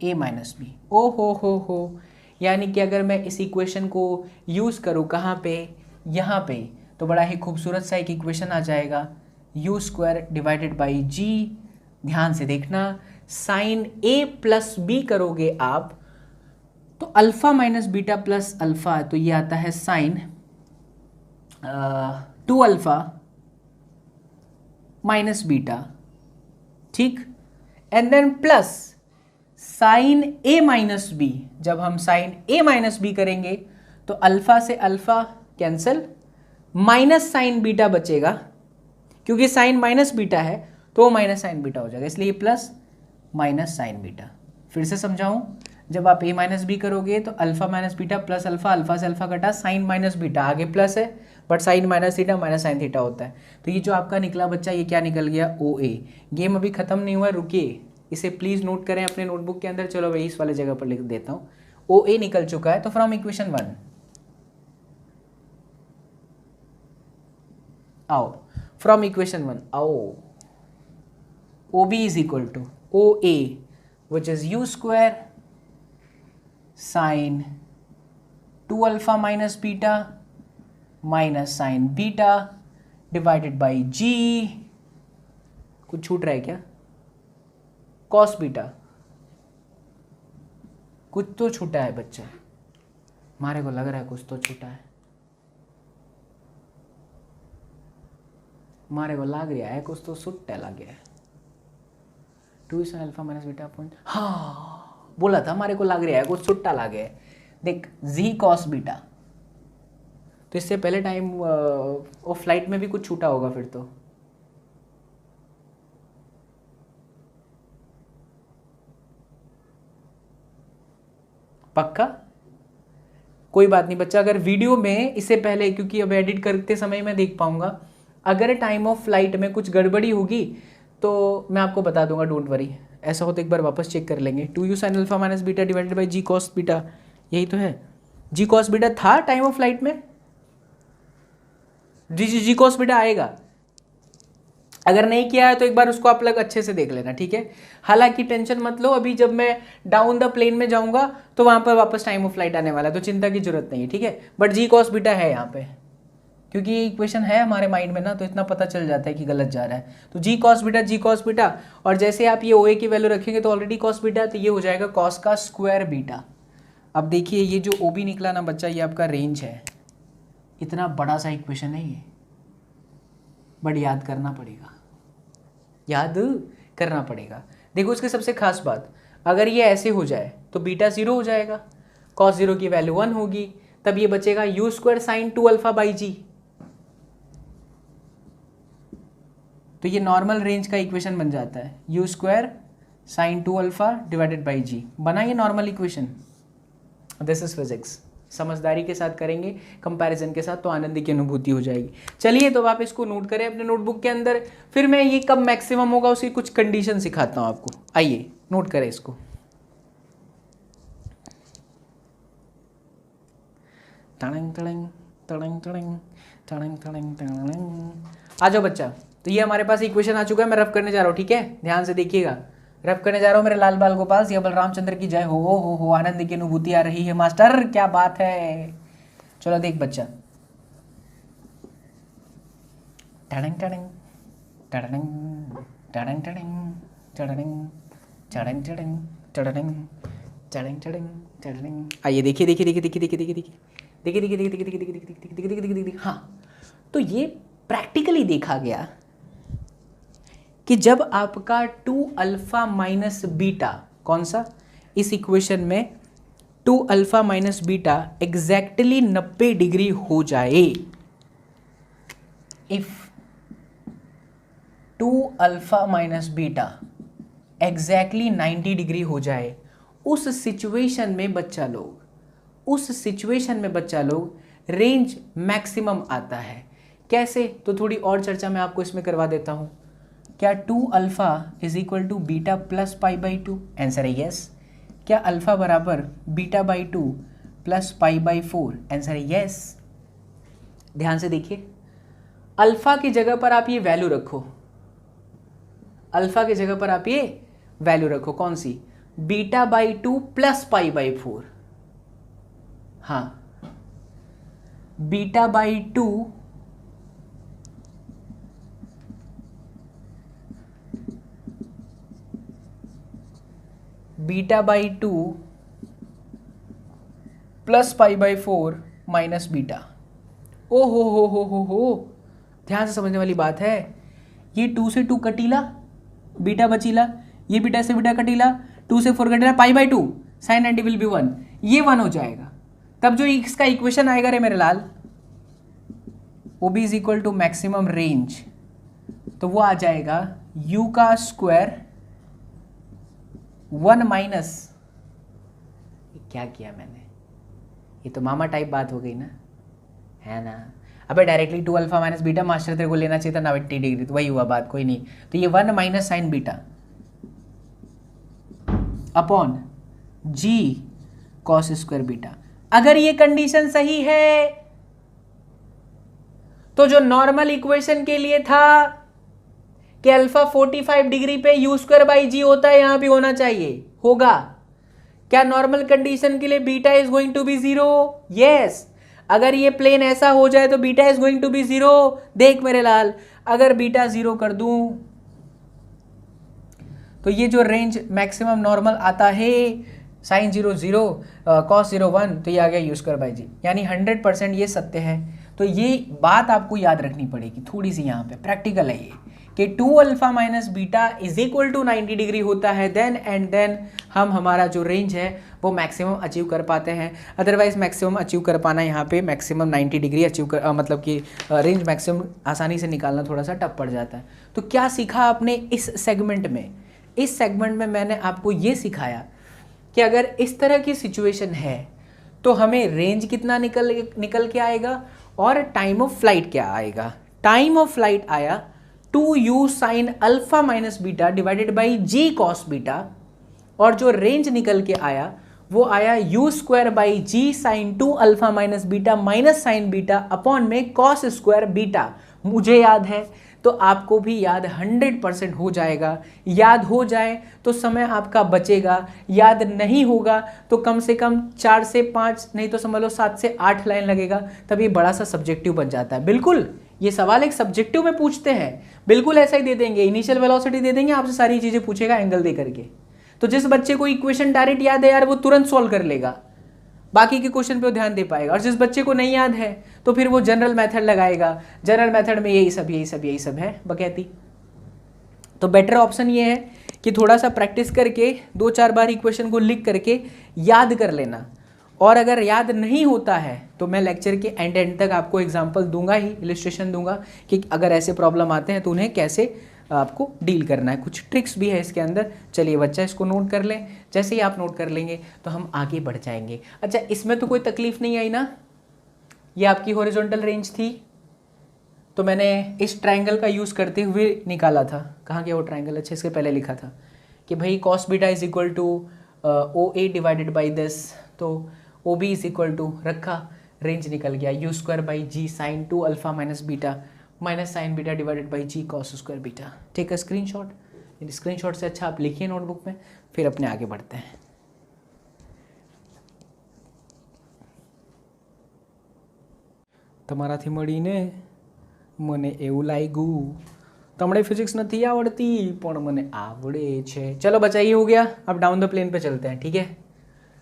A minus B. ओ हो, यानी कि अगर मैं इस इक्वेशन को यूज़ करूँ कहाँ पे? यहाँ पे, तो बड़ा ही खूबसूरत सा एक इक्वेशन आ जाएगा, यू स्क्वायर डिवाइडेड बाई जी। ध्यान से देखना, साइन ए प्लस बी करोगे आप तो alpha minus beta plus alpha, तो ये आता है साइन 2 अल्फा माइनस बीटा, ठीक, and then plus sine A minus B. जब हम साइन ए माइनस बी करेंगे तो अल्फा से alpha cancel, minus sine beta बचेगा, क्योंकि साइन माइनस बीटा है तो वो माइनस साइन बीटा हो जाएगा, इसलिए प्लस माइनस साइन बीटा। फिर से समझाऊं, जब आप a माइनस बी करोगे तो alpha minus beta plus alpha, alpha से अल्फा कटा, साइन माइनस बीटा, आगे प्लस है but sine minus theta minus sine theta होता है। तो ये जो आपका निकला बच्चा, ये क्या निकल गया, ओ ए। गेम अभी खत्म नहीं हुआ, रुकिए, इसे प्लीज नोट करें अपने नोटबुक के अंदर। चलो भाई इस वाले जगह पर लिख देता हूँ, ओ ए निकल चुका है। तो फ्रॉम इक्वेशन 1 आओ, फ्रॉम इक्वेशन 1 आओ, O B is equal to O A which is u square sine 2 alpha minus beta minus sine beta divided by g, कुछ छूट रहा है क्या, कॉस बीटा, कुछ तो छूटा है बच्चा, हमारे को लग रहा है कुछ तो छूटा है, हमारे को लग रहा है कुछ तो छुट्टा लग गया है। 2 sine alpha minus beta point, हाँ बोला था हमारे को लग रहा है कुछ छुट्टा लग गया है। देख जी कॉस बीटा, तो इससे पहले टाइम ऑफ फ्लाइट में भी कुछ छूटा होगा फिर तो। पक्का, कोई बात नहीं बच्चा, अगर वीडियो में इससे पहले, क्योंकि अब एडिट करते समय मैं देख पाऊंगा, अगर टाइम ऑफ फ्लाइट में कुछ गड़बड़ी होगी तो मैं आपको बता दूंगा, डोंट वरी। ऐसा हो तो एक बार वापस चेक कर लेंगे। 2u sine alpha minus beta divided by ji cos beta, यही तो है। जी कॉस बीटा था टाइम ऑफ फ्लाइट में, जी कॉस बीटा आएगा, अगर नहीं किया है तो एक बार उसको आप लोग अच्छे से देख लेना, ठीक है। हालांकि टेंशन मत लो, अभी जब मैं डाउन द प्लेन में जाऊंगा तो वहां पर वापस टाइम ऑफ फ्लाइट आने वाला है, तो चिंता की जरूरत नहीं है, ठीक है। बट जी कॉस बीटा है यहाँ पे, क्योंकि ये इक्वेशन है हमारे माइंड में ना, तो इतना पता चल जाता है कि गलत जा रहा है। तो जी कॉस बीटा, और जैसे आप ये ओ ए की वैल्यू रखेंगे तो ऑलरेडी कॉस बीटा, तो ये हो जाएगा कॉस का स्क्वायर बीटा। अब देखिए ये जो ओ बी निकला ना बच्चा, ये आपका रेंज है, इतना बड़ा सा इक्वेशन है ये, बट याद करना पड़ेगा, याद करना पड़ेगा। देखो इसकी सबसे खास बात, अगर ये ऐसे हो जाए तो बीटा 0 हो जाएगा, कॉस 0 की वैल्यू 1 होगी, तब ये बचेगा u square sine 2 alpha by g. तो ये नॉर्मल रेंज का इक्वेशन बन जाता है, u square sine 2 alpha divided by g, बना ये normal equation. This is physics, समझदारी के साथ करेंगे, कंपैरिजन के साथ, तो आनंद की अनुभूति हो जाएगी। चलिए तो आप इसको नोट करें अपने नोटबुक के अंदर, फिर मैं ये कब मैक्सिमम होगा उसकी कुछ कंडीशन सिखाता हूँ आपको। आइए नोट करें इसको। टड़ंग टड़ंग टड़ंग टड़ंग टड़ंग टड़ंग टड़ंग, आ जाओ बच्चा। तो ये हमारे पास इक्वेशन आ चुका है, मैं रफ करने जा रहा हूँ, ठीक है, ध्यान से देखिएगा। रफ करने जा रहा हूँ मेरे लाल बाल गोपाल सिया बलरामचंद्र की जय हो, आनंद की अनुभूति आ रही है मास्टर, क्या बात है। चलो देख बच्चा, टड़ंग टड़ंग टड़ंग टड़ंग टड़ंग टड़ंग टड़ंग टड़ंग टड़ंग टड़ंग टड़ंग टड़ंग, आइए देखिए देखिए देखिए देखिए देखिए देखिए देखिए देखिए देखिए देखिए देखिए देखिए देखिए देखिए देखिए देखिए। हाँ, तो ये प्रैक्टिकली देखा गया कि जब आपका 2 अल्फा माइनस बीटा, कौन सा, इस इक्वेशन में 2 alpha minus beta exactly 90 degree हो जाए, if 2 alpha minus beta exactly 90 degree हो जाए, उस सिचुएशन में बच्चा लोग रेंज मैक्सिमम आता है। कैसे, तो थोड़ी और चर्चा मैं आपको इसमें करवा देता हूं। क्या 2 alpha is equal to beta plus pi by 2, answer है यस। क्या अल्फा बराबर beta by 2 plus pi by 4, answer है यस। ध्यान से देखिए, अल्फा की जगह पर आप ये वैल्यू रखो, अल्फा की जगह पर आप ये वैल्यू रखो, कौन सी, beta by 2 plus pi by 4। हाँ, beta by 2 beta by 2 plus pi by 4 minus beta. ओ हो, ध्यान से समझने वाली बात है। ये 2 से 2 कटीला, बीटा बचीला, ये बीटा से बीटा कटीला, 2 से 4 कटीला, pi by 2 sine 90 will be 1, ये 1 हो जाएगा। तब जो इसका इक्वेशन आएगा रे मेरे लाल, O B is equal to maximum range, तो वो आ जाएगा यू का स्क्वायर 1 माइनस क्या किया मैंने? ये तो मामा टाइप बात हो गई ना, है ना? अबे directly 2 alpha minus beta master तेरे को लेना चाहिए था 90 डिग्री, तो वही हुआ बात, कोई नहीं। तो ये 1 minus sine beta upon g cos square beta. अगर ये कंडीशन सही है तो जो नॉर्मल इक्वेशन के लिए था कि अल्फा 45 डिग्री पे यू स्क्वायर बाई जी होता है, यहां भी होना चाहिए, होगा। क्या नॉर्मल कंडीशन के लिए beta is going to be 0? Yes. अगर ये प्लेन ऐसा हो जाए तो beta is going to be 0। देख मेरे लाल, अगर बीटा 0 कर दूं तो ये जो रेंज मैक्सिमम नॉर्मल आता है साइन 0 0 कॉस 0 1, तो ये आ गया यू स्क्वायर बाई जी, यानी 100% ये सत्य है। तो ये बात आपको याद रखनी पड़ेगी थोड़ी सी, यहाँ पे प्रैक्टिकल है ये, कि 2 alpha minus beta is equal to 90 degree होता है, देन एंड देन हम हमारा जो रेंज है वो मैक्सिमम अचीव कर पाते हैं। अदरवाइज मैक्सिमम अचीव कर पाना यहाँ पे मैक्सिमम 90 डिग्री अचीव कर मतलब कि रेंज मैक्सिमम आसानी से निकालना थोड़ा सा टफ पड़ जाता है। तो क्या सीखा आपने इस सेगमेंट में? इस सेगमेंट में मैंने आपको ये सिखाया कि अगर इस तरह की सिचुएशन है तो हमें रेंज कितना निकल के आएगा और टाइम ऑफ फ्लाइट क्या आएगा। टाइम ऑफ फ्लाइट आया 2u sine alpha minus beta divided by ji cos beta, और जो रेंज निकल के आया वो आया u square by ji sine 2 alpha minus beta minus sine beta upon में कॉस स्क्वायर बीटा। मुझे याद है तो आपको भी याद 100% हो जाएगा। याद हो जाए तो समय आपका बचेगा, याद नहीं होगा तो कम से कम 4 से 5 नहीं तो समझ लो 7 से 8 लाइन लगेगा, तब ये बड़ा सा सब्जेक्टिव बन जाता है। बिल्कुल ये सवाल एक सब्जेक्टिव में पूछते हैं, बिल्कुल ऐसा ही दे देंगे, इनिशियल वेलोसिटी दे देंगे, आपसे सारी चीज़ें पूछेगा एंगल दे करके। तो जिस बच्चे को इक्वेशन डायरेक्ट याद है यार वो तुरंत सॉल्व कर लेगा, बाकी के क्वेश्चन पे वो ध्यान दे पाएगा। और जिस बच्चे को नहीं याद है तो फिर वो जनरल मेथड लगाएगा, जनरल मेथड में यही सब है बकैती। तो बेटर ऑप्शन ये है कि थोड़ा सा प्रैक्टिस करके 2-4 बार इक्वेशन को लिख करके याद कर लेना। और अगर याद नहीं होता है तो मैं लेक्चर के एंड तक आपको एग्जाम्पल दूंगा ही, इलिस्ट्रेशन दूंगा कि अगर ऐसे प्रॉब्लम आते हैं तो उन्हें कैसे आपको डील करना है। कुछ ट्रिक्स भी है इसके अंदर। चलिए बच्चा इसको नोट कर लें, जैसे ही आप नोट कर लेंगे तो हम आगे बढ़ जाएंगे। अच्छा इसमें तो कोई तकलीफ नहीं आई ना, ये आपकी हॉरिजॉन्टल रेंज थी तो मैंने इस ट्रायंगल का यूज़ करते हुए निकाला था। कहाँ गया वो ट्रायंगल? अच्छा इसके पहले लिखा था कि भाई cos beta is equal to O A divided by this, तो O B is equal to रखा, रेंज निकल गया u square by ji sine 2 alpha minus beta minus sine beta divided by ji cos square beta. Take a screenshot, screenshot से अच्छा आप लिखिए notebook में, फिर अपने आगे बढ़ते हैं। તમારાથી મળીને મને એવું લાગ્યું તમને फिजिक्स नहीं आवड़ती पर મને आवड़े छे। चलो बच्चा ये हो गया, अब डाउन द प्लेन पे चलते हैं। ठीक है,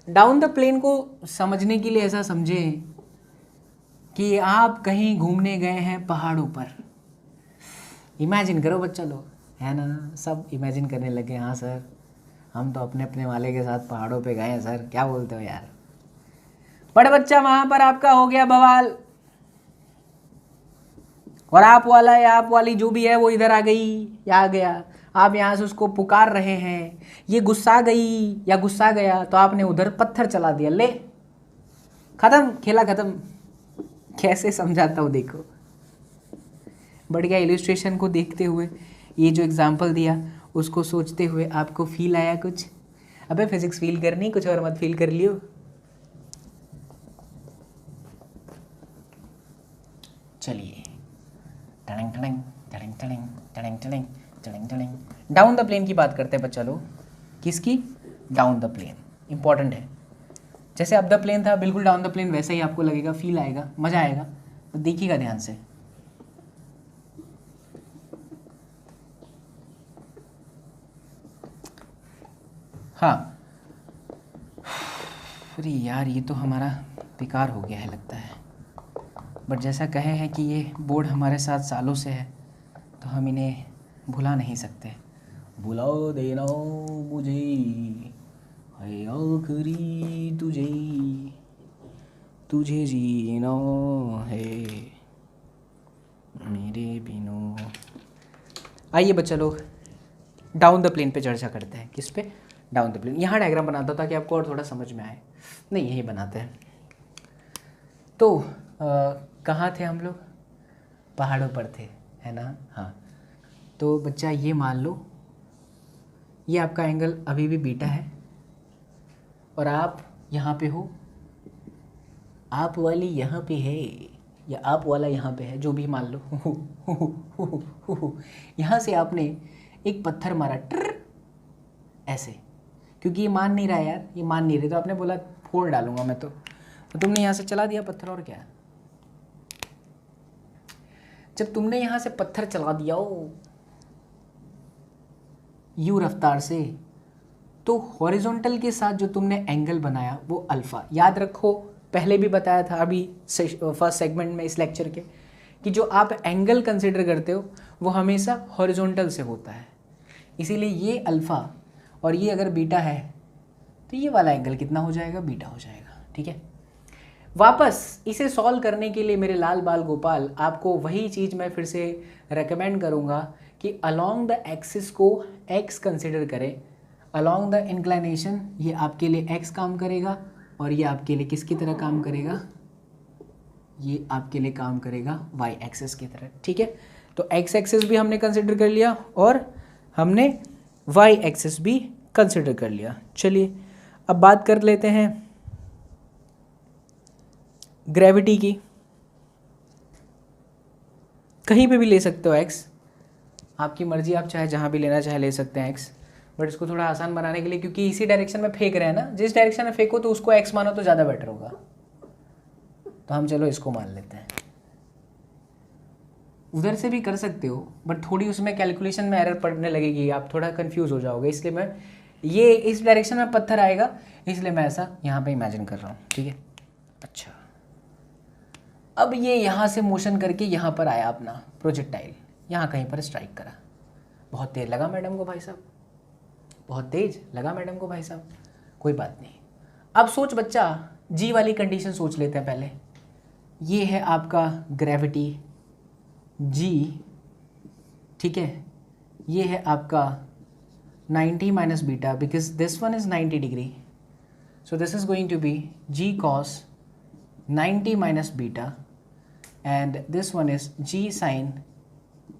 डाउन द प्लेन को समझने के लिए ऐसा समझें कि आप कहीं घूमने गए हैं पहाड़ों पर। इमेजिन करो बच्चा लोग, है ना, सब इमेजिन करने लगे। हाँ सर हम तो अपने अपने वाले के साथ पहाड़ों पे गए हैं सर, क्या बोलते हो यार। बड़े बच्चा वहाँ पर आपका हो गया बवाल, और आप वाला या आप वाली जो भी है वो इधर आ गई या आ गया, आप यहाँ से उसको पुकार रहे हैं, ये गुस्सा गई या गुस्सा गया तो आपने उधर पत्थर चला दिया, ले खत्म, खेला खत्म। कैसे समझाता हूँ देखो, बढ़िया इलिस्ट्रेशन को देखते हुए, ये जो एग्जाम्पल दिया उसको सोचते हुए आपको फील आया कुछ? अबे फिजिक्स फील करनी, कुछ और मत फील कर लियो। चलिए डाउन द प्लेन की बात करते हैं बच्चा लोग। किसकी? डाउन द प्लेन, इंपॉर्टेंट है। जैसे अप द प्लेन था बिल्कुल डाउन द प्लेन वैसा ही आपको लगेगा, फील आएगा, मजा आएगा, तो देखिएगा ध्यान से। हाँ अरे यार ये तो हमारा बेकार हो गया है लगता है, बट जैसा कहे हैं कि ये बोर्ड हमारे साथ सालों से है तो हम इन्हें भुला नहीं सकते। भुला देना मुझे है आखिरी तुझे, तुझे जीना है मेरे बिनो। आइए बच्चा लोग डाउन द प्लेन पे चर्चा करते हैं। किस पे? Down the plane. यहाँ डायग्राम बनाता था कि आपको और थोड़ा समझ में आए, नहीं यही बनाते हैं। तो कहाँ थे हम लोग? पहाड़ों पर थे, है ना? हाँ। तो बच्चा ये मान लो ये आपका एंगल अभी भी बीटा है और आप यहाँ पे हो, आप वाली यहाँ पे है या आप वाला यहाँ पे है, जो भी मान लो। यहाँ से आपने एक पत्थर मारा ट्र ऐसे, क्योंकि ये मान नहीं रहा यार, ये मान नहीं रहे, तो आपने बोला फोड़ डालूंगा मैं, तो तुमने यहाँ से चला दिया पत्थर। और क्या, जब तुमने यहाँ से पत्थर चला दिया यू रफ्तार से, तो हॉरिजॉन्टल के साथ जो तुमने एंगल बनाया वो अल्फ़ा। याद रखो, पहले भी बताया था अभी फर्स्ट सेगमेंट में इस लेक्चर के, कि जो आप एंगल कंसिडर करते हो वो हमेशा हॉरिजॉन्टल से होता है। इसीलिए ये अल्फ़ा और ये अगर बीटा है तो ये वाला एंगल कितना हो जाएगा? बीटा हो जाएगा। ठीक है, वापस इसे सॉल्व करने के लिए मेरे लाल बाल गोपाल, आपको वही चीज़ मैं फिर से रेकमेंड करूँगा कि अलोंग द एक्सिस को x कंसिडर करें, अलोंग द इंक्लाइनेशन ये आपके लिए x काम करेगा और ये आपके लिए किसकी तरह काम करेगा? ये आपके लिए काम करेगा y एक्सिस की तरह। ठीक है, तो x एक्सिस भी हमने कंसिडर कर लिया और हमने y एक्सिस भी कंसिडर कर लिया। चलिए अब बात कर लेते हैं ग्रेविटी की। कहीं पे भी ले सकते हो x, आपकी मर्जी, आप चाहे जहाँ भी लेना चाहे ले सकते हैं x, बट इसको थोड़ा आसान बनाने के लिए, क्योंकि इसी डायरेक्शन में फेंक रहे हैं ना, जिस डायरेक्शन में फेंको तो उसको x मानो तो ज़्यादा बेटर होगा, तो हम चलो इसको मान लेते हैं। उधर से भी कर सकते हो बट थोड़ी उसमें कैलकुलेशन में एरर पड़ने लगेगी, आप थोड़ा कंफ्यूज हो जाओगे, इसलिए मैं ये इस डायरेक्शन में पत्थर आएगा इसलिए मैं ऐसा यहाँ पे इमेजिन कर रहा हूँ। ठीक है, अच्छा अब ये यहाँ से मोशन करके यहाँ पर आया अपना प्रोजेक्टाइल, यहाँ कहीं पर स्ट्राइक करा। बहुत तेज लगा मैडम को भाई साहब, बहुत तेज लगा मैडम को भाई साहब, कोई बात नहीं। अब सोच बच्चा, जी वाली कंडीशन सोच लेते हैं पहले। ये है आपका ग्रेविटी जी, ठीक है, ये है आपका 90 minus beta, because this one is 90 degree, so this is going to be G cos 90 minus beta and this one is G sine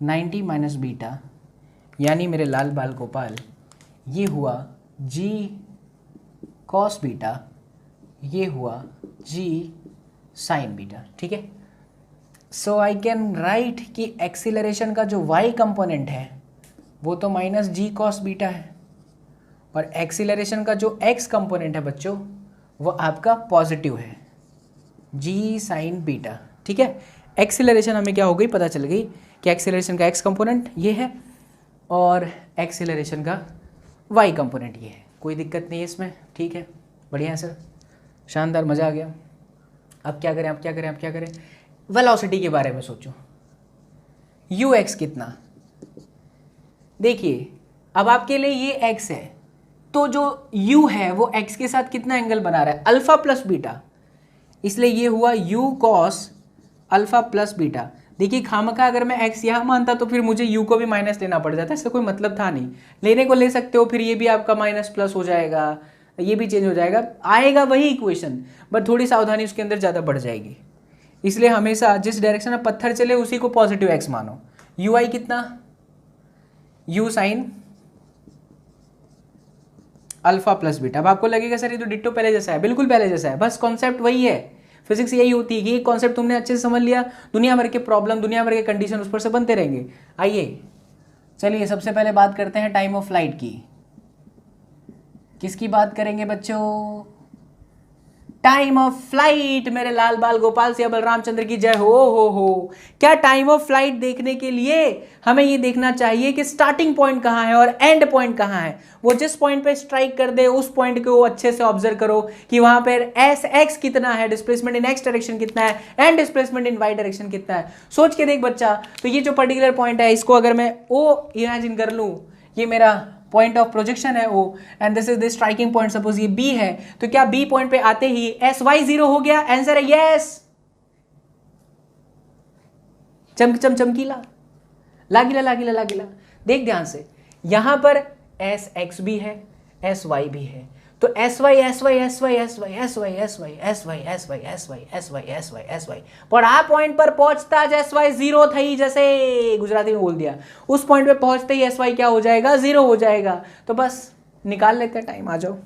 90 minus beta, यानी मेरे लाल बाल गोपाल ये हुआ जी कॉस बीटा, ये हुआ जी साइन बीटा। ठीक है, सो आई कैन राइट कि एक्सीलरेशन का जो y कंपोनेंट है वो तो माइनस जी कॉस बीटा है और एक्सीलरेशन का जो x कंपोनेंट है बच्चों वो आपका पॉजिटिव है जी साइन बीटा। ठीक है, एक्सीलरेशन हमें क्या हो गई, पता चल गई कि एक्सीलरेशन का x कंपोनेंट ये है और एक्सीलरेशन का y कंपोनेंट ये है। कोई दिक्कत नहीं है इसमें, ठीक है, बढ़िया है सर, शानदार, मज़ा आ गया। अब क्या करें, अब क्या करें, अब क्या करें? वेलोसिटी के बारे में सोचो, ux कितना, देखिए अब आपके लिए ये x है तो जो u है वो x के साथ कितना एंगल बना रहा है? अल्फा प्लस बीटा, इसलिए ये हुआ u cos alpha plus beta. देखिए खामखा अगर मैं x यहाँ मानता तो फिर मुझे u को भी माइनस लेना पड़ जाता, इससे कोई मतलब था नहीं, लेने को ले सकते हो, फिर ये भी आपका माइनस प्लस हो जाएगा, ये भी चेंज हो जाएगा, आएगा वही इक्वेशन बट थोड़ी सावधानी उसके अंदर ज़्यादा बढ़ जाएगी। इसलिए हमेशा जिस डायरेक्शन में पत्थर चले उसी को पॉजिटिव x मानो। यू आई कितना, u sine alpha plus beta. अब आपको लगेगा सर ये तो डिट्टो पहले जैसा है, बिल्कुल पहले जैसा है, बस कॉन्सेप्ट वही है, फिजिक्स यही होती है कि एक कॉन्सेप्ट तुमने अच्छे से समझ लिया, दुनिया भर के प्रॉब्लम, दुनिया भर के कंडीशन उस पर से बनते रहेंगे। आइए चलिए सबसे पहले बात करते हैं टाइम ऑफ फ्लाइट की। किसकी बात करेंगे बच्चों? Time of flight. मेरे लाल बाल गोपाल सिया बलरामचंद्र की जय हो। क्या टाइम ऑफ फ्लाइट देखने के लिए हमें ये देखना चाहिए कि स्टार्टिंग पॉइंट कहाँ है और एंड पॉइंट कहाँ है। वो जिस पॉइंट पे स्ट्राइक कर दे उस पॉइंट को अच्छे से ऑब्जर्व करो कि वहां पर एस एक्स कितना है, डिस्प्लेसमेंट इन एक्स डायरेक्शन कितना है and displacement in Y direction कितना है। सोच के देख बच्चा, तो ये जो पर्टिकुलर पॉइंट है इसको अगर मैं ओ इमेजिन कर लूँ, ये मेरा पॉइंट ऑफ प्रोजेक्शन है O and this is the striking point, suppose ये B है, तो क्या B पॉइंट पे आते ही SY 0 हो गया? आंसर है यस। चमकीला, लागिला। देख ध्यान से, यहां पर SX भी है, एस वाई भी है, तो S Y S Y S Y S Y S Y S Y S Y S Y S Y S Y S Y S Y पढ़ा पॉइंट पर पहुंचता एस वाई जीरो थी, जैसे गुजराती में बोल दिया, उस पॉइंट पे पहुंचते ही एस वाई क्या हो जाएगा, जीरो हो जाएगा। तो बस निकाल लेते हैं टाइम, आ जाओ।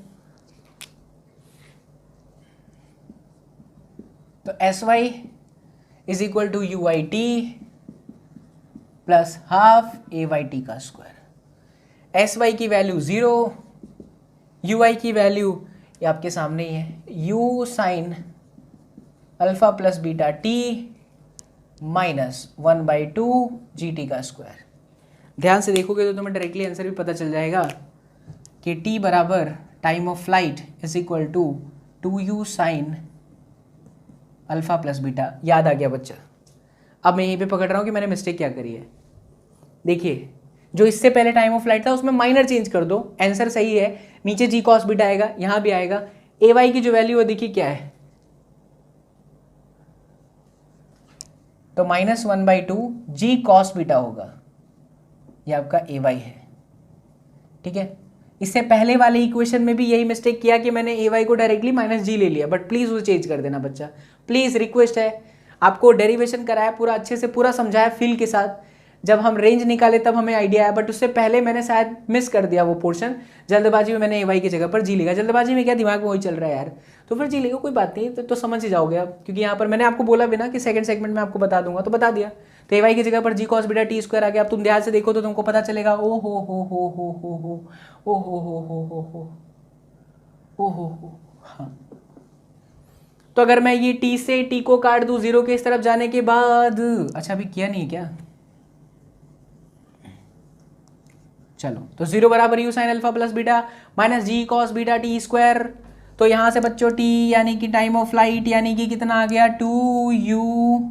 तो S Y is equal to you I T plus half A Y T का स्क्वायर। एस वाई की वैल्यू जीरो, यू आई की वैल्यू ये आपके सामने ही है, you sine alpha plus beta T minus 1/2 G T का स्क्वायर। ध्यान से देखोगे तो तुम्हें डायरेक्टली आंसर भी पता चल जाएगा कि टी बराबर time of flight is equal to 2u sine alpha plus beta. याद आ गया बच्चा? अब मैं यहीं पे पकड़ रहा हूँ कि मैंने मिस्टेक क्या करी है। देखिए, जो इससे पहले टाइम ऑफ फ्लाइट था उसमें माइनर चेंज कर दो, आंसर सही है, नीचे जी कॉस बीटा आएगा, यहां भी आएगा। ए वाई की जो वैल्यू है देखिए क्या है, तो -1/2 जी कॉस बीटा होगा, ये आपका ए वाई है। ठीक है, इससे पहले वाले इक्वेशन में भी यही मिस्टेक किया कि मैंने ए वाई को डायरेक्टली माइनस जी ले लिया, बट प्लीज वो चेंज कर देना बच्चा, प्लीज रिक्वेस्ट है। आपको डेरिवेशन कराया पूरा अच्छे से, पूरा समझाया फील के साथ, जब हम रेंज निकाले तब हमें आइडिया आया, बट उससे पहले मैंने शायद मिस कर दिया वो पोर्शन, जल्दबाजी में मैंने ए वाई की जगह पर जी लिखा। जल्दबाजी में क्या, दिमाग में वही चल रहा है यार, तो फिर जी लेगा, कोई बात नहीं, तो समझ ही जाओगे आप, क्योंकि यहाँ पर मैंने आपको बोला भी ना कि सेकंड सेगमेंट में आपको बता दूंगा, तो बता दिया। तो ए वाई की जगह पर जी कॉस बीटा टी स्क्वायर आ गया। अब तुम ध्यान से देखो तो तुमको पता चलेगा, ओ हो ओ हो, हाँ। तो अगर मैं ये टी से टी को काट दूं जीरो के इस तरफ जाने के बाद, अच्छा अभी किया नहीं क्या, चलो, तो जीरो बराबर U sine alpha plus beta minus G cos beta T square. तो यहां से बच्चों टी यानी कि टाइम ऑफ फ्लाइट यानी कि कितना आ गया, 2u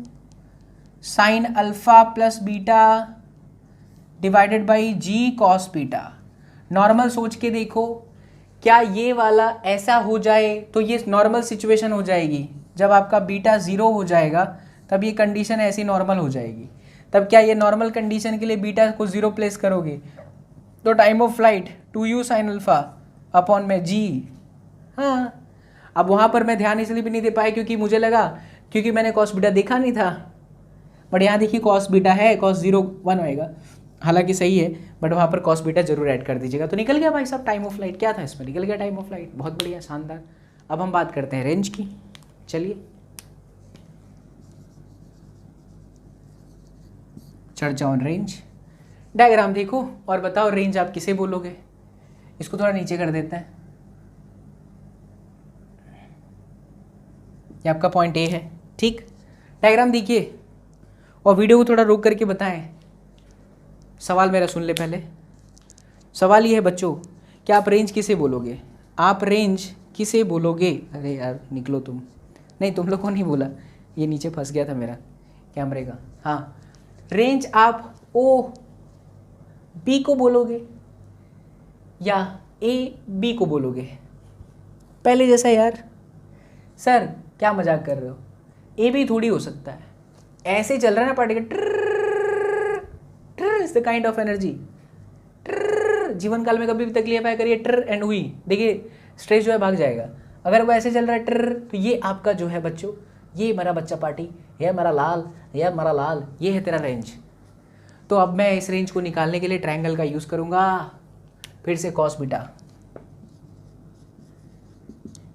sine alpha plus beta divided by ji cos beta. Normal सोच के देखो, क्या ये वाला ऐसा हो जाए तो ये नॉर्मल सिचुएशन हो जाएगी, जब आपका बीटा जीरो हो जाएगा तब ये कंडीशन ऐसी नॉर्मल हो जाएगी। तब क्या ये नॉर्मल कंडीशन के लिए बीटा को जीरो प्लेस करोगे, तो time of flight 2u sine alpha upon में जी। हाँ, अब वहाँ पर मैं ध्यान इसलिए भी नहीं दे पाया क्योंकि मुझे लगा, क्योंकि मैंने कॉस बीटा देखा नहीं था, बट यहाँ देखिए कॉस बीटा है, कॉस 0 1 होएगा, हालांकि सही है, बट वहाँ पर कॉस बीटा जरूर ऐड कर दीजिएगा। तो निकल गया भाई साहब टाइम ऑफ फ्लाइट, क्या था इसमें, निकल गया टाइम ऑफ फ्लाइट, बहुत बढ़िया, शानदार। अब हम बात करते हैं रेंज की, चलिए चर्चा ऑन रेंज। डायग्राम देखो और बताओ रेंज आप किसे बोलोगे। इसको थोड़ा नीचे कर देते हैं, ये आपका पॉइंट ए है, ठीक। डायग्राम देखिए और वीडियो को थोड़ा रोक करके बताएं। सवाल मेरा सुन ले पहले। सवाल ये है बच्चों, क्या आप रेंज किसे बोलोगे, आप रेंज किसे बोलोगे। अरे यार निकलो तुम, नहीं तुम लोग को नहीं बोला, ये नीचे फंस गया था मेरा कैमरे का। हाँ, रेंज आप ओ बी को बोलोगे या ए बी को बोलोगे। पहले जैसा यार, सर क्या मजाक कर रहे हो, ए बी थोड़ी हो सकता है, ऐसे चल रहा है ना particle, is the kind of energy. जीवन काल में कभी भी तकलीफ आया करिए ट्र एंड हुई, देखिए स्ट्रेस जो है भाग जाएगा। अगर वो ऐसे चल रहा है ट्र, तो ये आपका जो है बच्चों, ये मेरा बच्चा पार्टी, ये हमारा लाल, ये हमारा लाल, ये है तेरा रेंज। तो अब मैं इस रेंज को निकालने के लिए ट्रायंगल का यूज करूंगा, फिर से कॉस बीटा।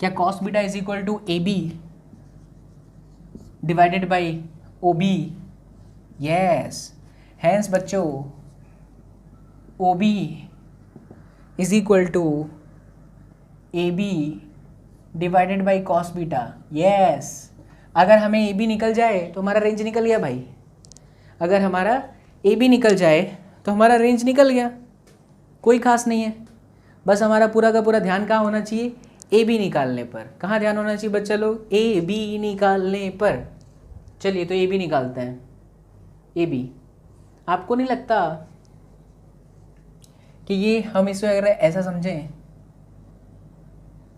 क्या cos beta is equal to A B divided by O B, yes. Hence बच्चों O B is equal to A B divided by cos beta, yes. अगर हमें ए बी निकल जाए तो हमारा रेंज निकल गया भाई, अगर हमारा ए बी निकल जाए तो हमारा रेंज निकल गया, कोई खास नहीं है। बस हमारा पूरा का पूरा ध्यान कहाँ होना चाहिए, ए बी निकालने पर। कहाँ ध्यान होना चाहिए बच्चा लोग, ए बी निकालने पर। चलिए तो ए बी निकालते हैं, ए बी। आपको नहीं लगता कि ये हम इसमें अगर ऐसा समझें,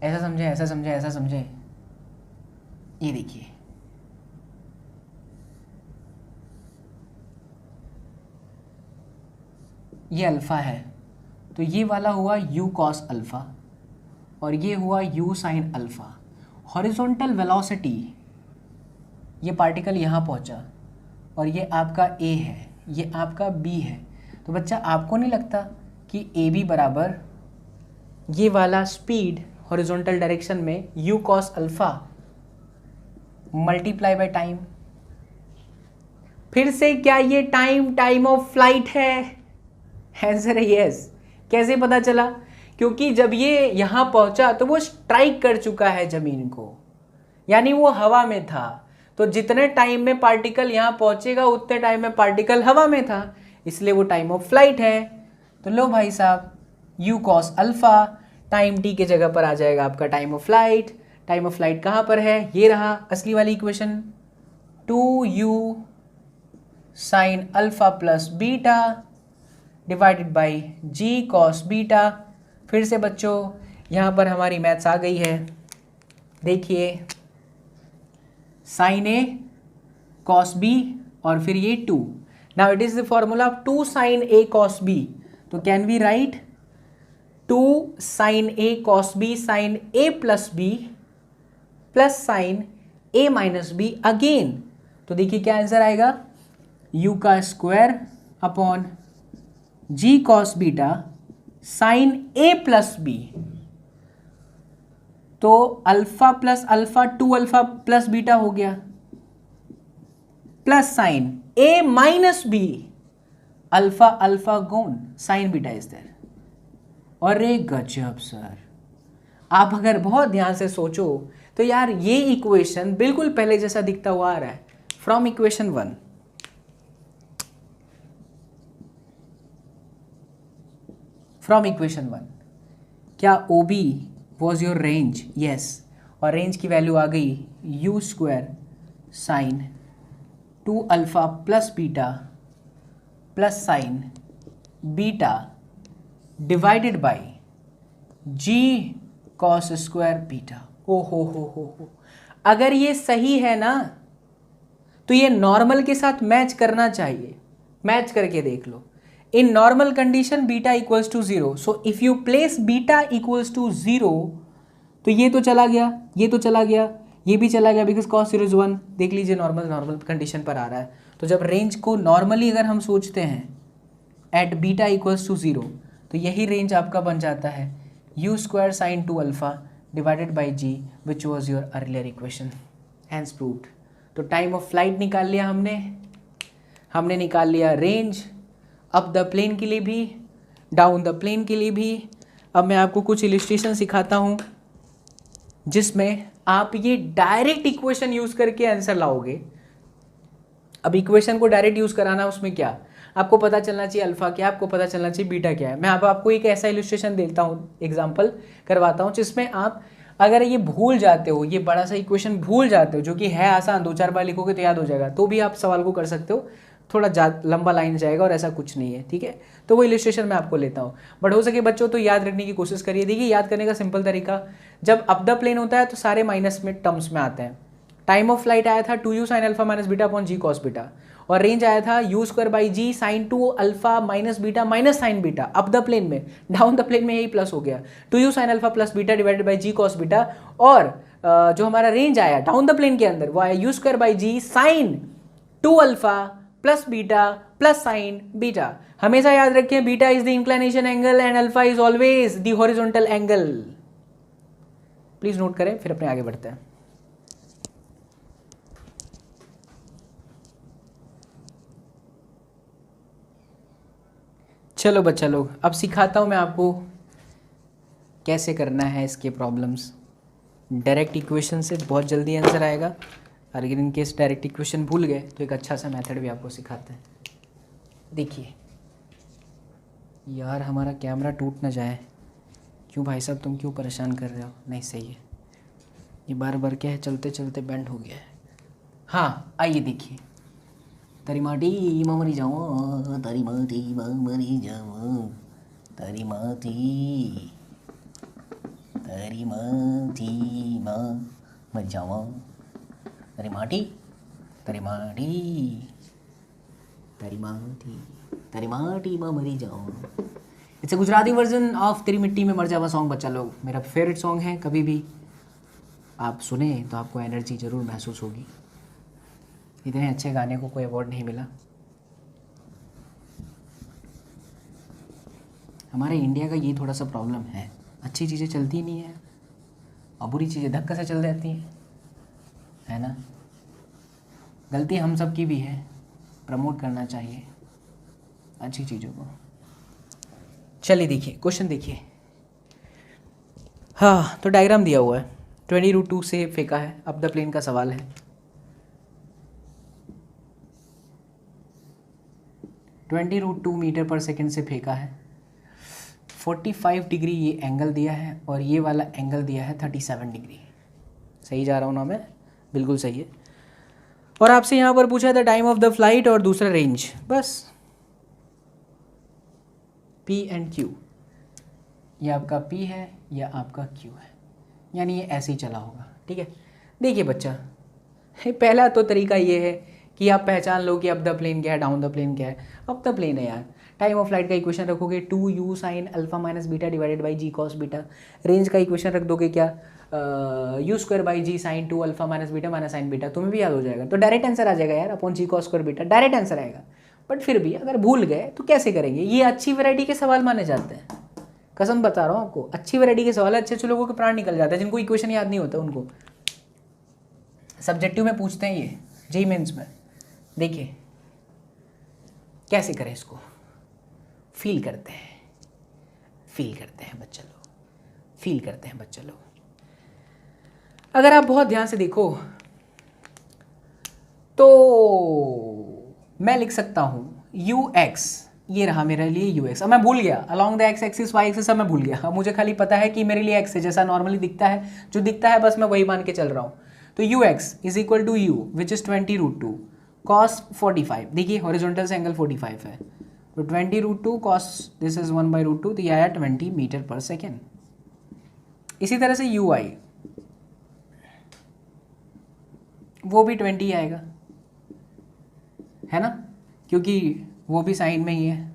ऐसा समझें, ऐसा समझें, ऐसा समझें, ये देखिए ये अल्फ़ा है, तो ये वाला हुआ u कॉस अल्फ़ा, और ये हुआ u sine alpha. Horizontal velocity, ये पार्टिकल यहाँ पहुँचा और ये आपका a है, ये आपका b है। तो बच्चा आपको नहीं लगता कि ए बी बराबर ये वाला स्पीड हॉरिजॉन्टल डायरेक्शन में u cos alpha multiply by time. फिर से क्या ये टाइम ऑफ फ्लाइट है? आंसर है यस। कैसे पता चला? क्योंकि जब ये यहाँ पहुँचा तो वो स्ट्राइक कर चुका है ज़मीन को, यानी वो हवा में था। तो जितने टाइम में पार्टिकल यहाँ पहुँचेगा उतने टाइम में पार्टिकल हवा में था, इसलिए वो टाइम ऑफ फ्लाइट है। तो लो भाई साहब, u cos alpha time t के जगह पर आ जाएगा आपका time of flight. Time of flight कहाँ पर है? ये रहा असली वाली equation, 2u sine alpha plus beta divided by g cos beta. फिर से बच्चों यहाँ पर हमारी मैथ्स आ गई है। देखिए साइन ए कॉस बी और फिर ये 2। Now it is the formula of 2 sine A cos B. तो can we write 2 sine A cos B sine A plus B plus sine A minus B again. तो देखिए क्या answer आएगा, u का square upon g cos beta sine a plus B. तो alpha plus alpha 2 alpha plus beta हो गया, plus sine a minus B, alpha alpha gone sine beta is there. और एक गजब सर, आप अगर बहुत ध्यान से सोचो तो यार ये इक्वेशन बिल्कुल पहले जैसा दिखता हुआ आ रहा है। फ्रॉम इक्वेशन 1, फ्रॉम इक्वेशन 1 क्या OB was your range? Yes. और रेंज की वैल्यू आ गई u square sine 2 alpha plus beta plus sine beta divided by g cos square beta. ओ हो, अगर ये सही है ना तो ये नॉर्मल के साथ मैच करना चाहिए। मैच करके देख लो। In normal condition beta equals to 0, so if you place beta equals to 0 तो ये तो चला गया, ये तो चला गया, ये भी चला गया, बिकॉज cos 0 is 1। देख लीजिए नॉर्मल कंडीशन पर आ रहा है। तो जब रेंज को नॉर्मली अगर हम सोचते हैं एट बीटा इक्वल्स टू 0 तो यही रेंज आपका बन जाता है u square sine 2 alpha divided by g which was your earlier equation. Hence proved. तो टाइम ऑफ फ्लाइट निकाल लिया हमने निकाल लिया रेंज अप द प्लेन के लिए भी, डाउन द प्लेन के लिए भी। अब मैं आपको कुछ इलिस्ट्रेशन सिखाता हूँ जिसमें आप ये डायरेक्ट इक्वेशन यूज़ करके आंसर लाओगे। अब इक्वेशन को डायरेक्ट यूज़ कराना, उसमें क्या आपको पता चलना चाहिए, अल्फा क्या, आपको पता चलना चाहिए बीटा क्या है। मैं अब आपको एक ऐसा इलिस्ट्रेशन देता हूँ, एग्जाम्पल करवाता हूँ, जिसमें आप अगर ये भूल जाते हो, ये बड़ा सा इक्वेशन भूल जाते हो, जो कि है आसान, 2-4 बार लिखोगे तो याद हो जाएगा, तो भी आप सवाल को कर सकते हो। थोड़ा लंबा लाइन जाएगा और ऐसा कुछ नहीं है, ठीक है। तो वो इलिस्ट्रेशन मैं आपको लेता हूँ, बट हो सके बच्चों तो याद रखने की कोशिश करिए। देखिए याद करने का सिंपल तरीका, जब अप द प्लेन होता है तो सारे माइनस में टर्म्स में आते हैं। टाइम ऑफ फ्लाइट आया था 2u sine alpha minus beta upon g cos beta, और रेंज आया था u square by ji sine 2 alpha minus beta minus sine beta up the plane में। डाउन द प्लेन में यही प्लस हो गया 2u sine alpha plus beta divided by g cos beta, और जो हमारा रेंज आया डाउन द प्लेन के अंदर वो आया u square by ji sine 2 alpha plus beta plus sine beta. हमेशा याद रखें beta is the inclination angle and alpha is always the horizontal angle. Please note करें, फिर अपने आगे बढ़ते हैं। चलो बच्चा लोग, अब सिखाता हूँ मैं आपको कैसे करना है इसके प्रॉब्लम्स। डायरेक्ट इक्वेशन से बहुत जल्दी आंसर आएगा, अगर इन केस डायरेक्ट इक्वेशन भूल गए तो एक अच्छा सा मेथड भी आपको सिखाते हैं। देखिए यार, हमारा कैमरा टूट ना जाए। क्यों भाई साहब, तुम क्यों परेशान कर रहे हो? नहीं सही है, ये बार बार क्या है, चलते चलते बेंड हो गया है। हाँ आइए देखिए, तारी माटी माँ मरी जाऊँ, तारी माटी माँ मरी जाऊँ, तारी माटी माँ मर जाऊँ, तारी माटी तारी माटी माँ मरी जाऊँ। It's a Gujarati version of तेरी मिट्टी में मर जावा सॉन्ग बच्चा लोग, मेरा फेवरेट सॉन्ग है। कभी भी आप सुने तो आपको एनर्जी ज़रूर महसूस होगी। इतने अच्छे गाने को कोई अवार्ड नहीं मिला। हमारे इंडिया का ये थोड़ा सा प्रॉब्लम है, अच्छी चीज़ें चलती नहीं है और बुरी चीज़ें धक्का से चल जाती हैं, है ना। गलती हम सब की भी है, प्रमोट करना चाहिए अच्छी चीज़ों को। चलिए देखिए क्वेश्चन देखिए। हाँ तो डायग्राम दिया हुआ है, 20√2 से फेंका है, अब द प्लेन का सवाल है। 20√2 मीटर पर सेकंड से फेंका है, 45 डिग्री ये एंगल दिया है और ये वाला एंगल दिया है 37 डिग्री। सही जा रहा हूँ ना मैं? बिल्कुल सही है। और आपसे यहाँ पर पूछा था टाइम ऑफ द फ्लाइट और दूसरा रेंज, बस P एंड Q। ये आपका P है या आपका Q है, यानी ये ऐसे ही चला होगा। ठीक है, देखिए बच्चा, पहला तो तरीका ये है कि आप पहचान लो कि अप द प्लेन क्या है, डाउन द प्लेन क्या है। अप द प्लेन है यार, टाइम ऑफ फ्लाइट का इक्वेशन रखोगे 2u sine alpha minus beta divided by ji cos beta. Range का इक्वेशन रख दोगे क्या, u square by ji sine 2 alpha minus beta minus sine beta, तुम्हें भी याद हो जाएगा। तो डायरेक्ट आंसर आ जाएगा यार, upon g cos square beta, direct answer आएगा। बट फिर भी अगर भूल गए तो कैसे करेंगे, ये अच्छी वैरायटी के सवाल माने जाते हैं, कसम बता रहा हूँ आपको। अच्छी वैरायटी के सवाल, अच्छे अच्छे लोगों के प्राण निकल जाते हैं, जिनको इक्वेशन याद नहीं होता उनको सब्जेक्टिव में पूछते हैं ये, जेईई मेंस में। देखिए कैसे करें इसको, फील करते हैं बच्चा लोग, फील करते हैं बच्चा लोग। अगर आप बहुत ध्यान से देखो तो मैं लिख सकता हूँ ux, ये रहा मेरे लिए ux। अब मैं भूल गया along the x axis y axis, सब मैं भूल गया। अब मुझे खाली पता है कि मेरे लिए x है, जैसा नॉर्मली दिखता है, जो दिखता है बस मैं वही मान के चल रहा हूँ। तो ux is equal to u which is 20√2 cos 45। देखिए हॉरिजॉन्टल से एंगल 45 है, तो 20√2 cos दिस इज 1/√2, तो ये आया 20 मीटर पर सेकेंड। इसी तरह से ui वो भी 20 आएगा, है ना, क्योंकि वो भी साइन में ही है,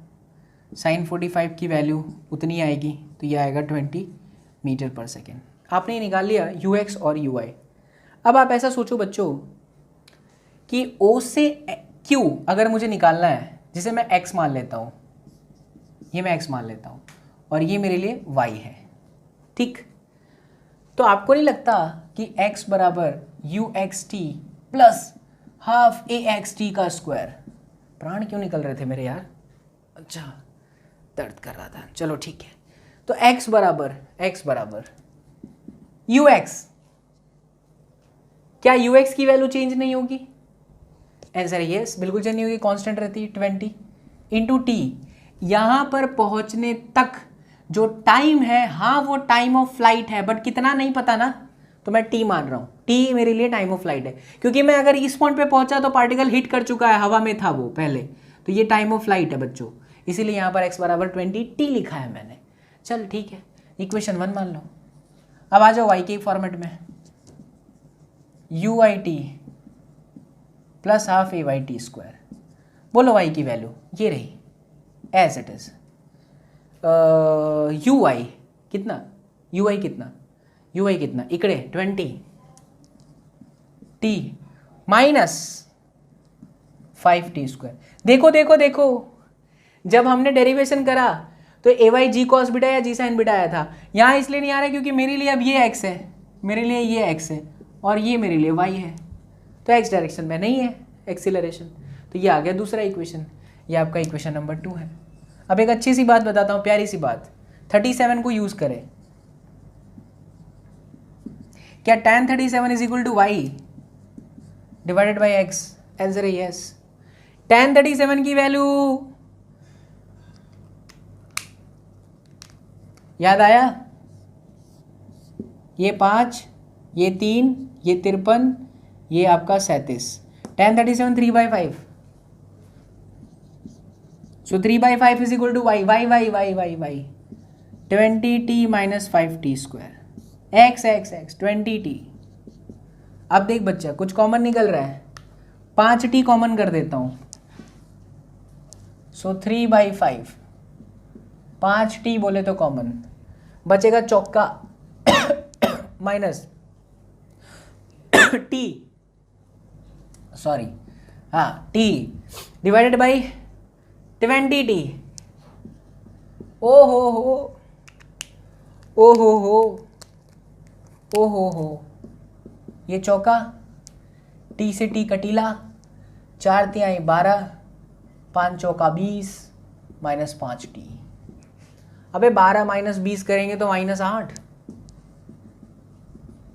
साइन 45 की वैल्यू उतनी आएगी, तो ये आएगा 20 मीटर पर सेकेंड। आपने निकाल लिया ux और ui। अब आप ऐसा सोचो बच्चों कि O से Q अगर मुझे निकालना है, जिसे मैं x मान लेता हूँ, ये मैं x मान लेता हूँ और ये मेरे लिए y है, ठीक। तो आपको नहीं लगता कि x बराबर uxt प्लस हाफ axt का स्क्वायर, प्राण क्यों निकल रहे थे मेरे यार, अच्छा दर्द कर रहा था, चलो ठीक है। तो x बराबर ux, क्या ux की वैल्यू चेंज नहीं होगी, आंसर है यस, बिल्कुल चेंज नहीं होगी, कांस्टेंट रहती है 20 इंटू टी। यहां पर पहुंचने तक जो टाइम है, हाँ वो टाइम ऑफ फ्लाइट है, बट कितना नहीं पता ना, तो मैं टी मान रहा हूं, टी मेरे लिए टाइम ऑफ फ्लाइट है, क्योंकि मैं अगर इस पॉइंट पे पहुंचा तो पार्टिकल हिट कर चुका है, हवा में था वो पहले, तो ये टाइम ऑफ फ्लाइट है बच्चों, इसीलिए यहां पर x बराबर 20 टी लिखा है मैंने। चल ठीक है, इक्वेशन 1 मान लो। अब आ जाओ y के फॉर्मेट में, UIT plus half AYT square. बोलो y की वैल्यू ये रही एज इट इज। UI कितना, UI कितना इकड़े 20 t माइनस 5t स्क्वायर। देखो जब हमने डेरिवेशन करा तो AY जी कॉस बीटा या जी साइन बीटा आया था, यहाँ इसलिए नहीं आ रहा क्योंकि मेरे लिए अब ये x है, मेरे लिए ये x है और ये मेरे लिए y है, तो x डायरेक्शन में नहीं है एक्सीलरेशन, तो ये आ गया दूसरा इक्वेशन, ये आपका इक्वेशन नंबर 2 है। अब एक अच्छी सी बात बताता हूँ, प्यारी सी बात, 37 को यूज करें, क्या tan 37 is equal to y divided by x, answer है यस। tan 37 की वैल्यू याद आया, ये 5, ये 3, ये 53, ये आपका 37, tan 37 3/5, so 3/5 is equal to y 20t minus 5t square, x 20t। अब देख बच्चा कुछ कॉमन निकल रहा है, 5t कॉमन कर देता हूं, so 3/5 5t बोले तो कॉमन बचेगा चौका माइनस t, सॉरी हाँ t डिवाइडेड बाई 20t। ओ हो ओ हो ये चौका, t से t कटीला, 4 तिहाई 12, 5 चौका 20 माइनस 5t। अबे 12 माइनस 20 करेंगे तो -8,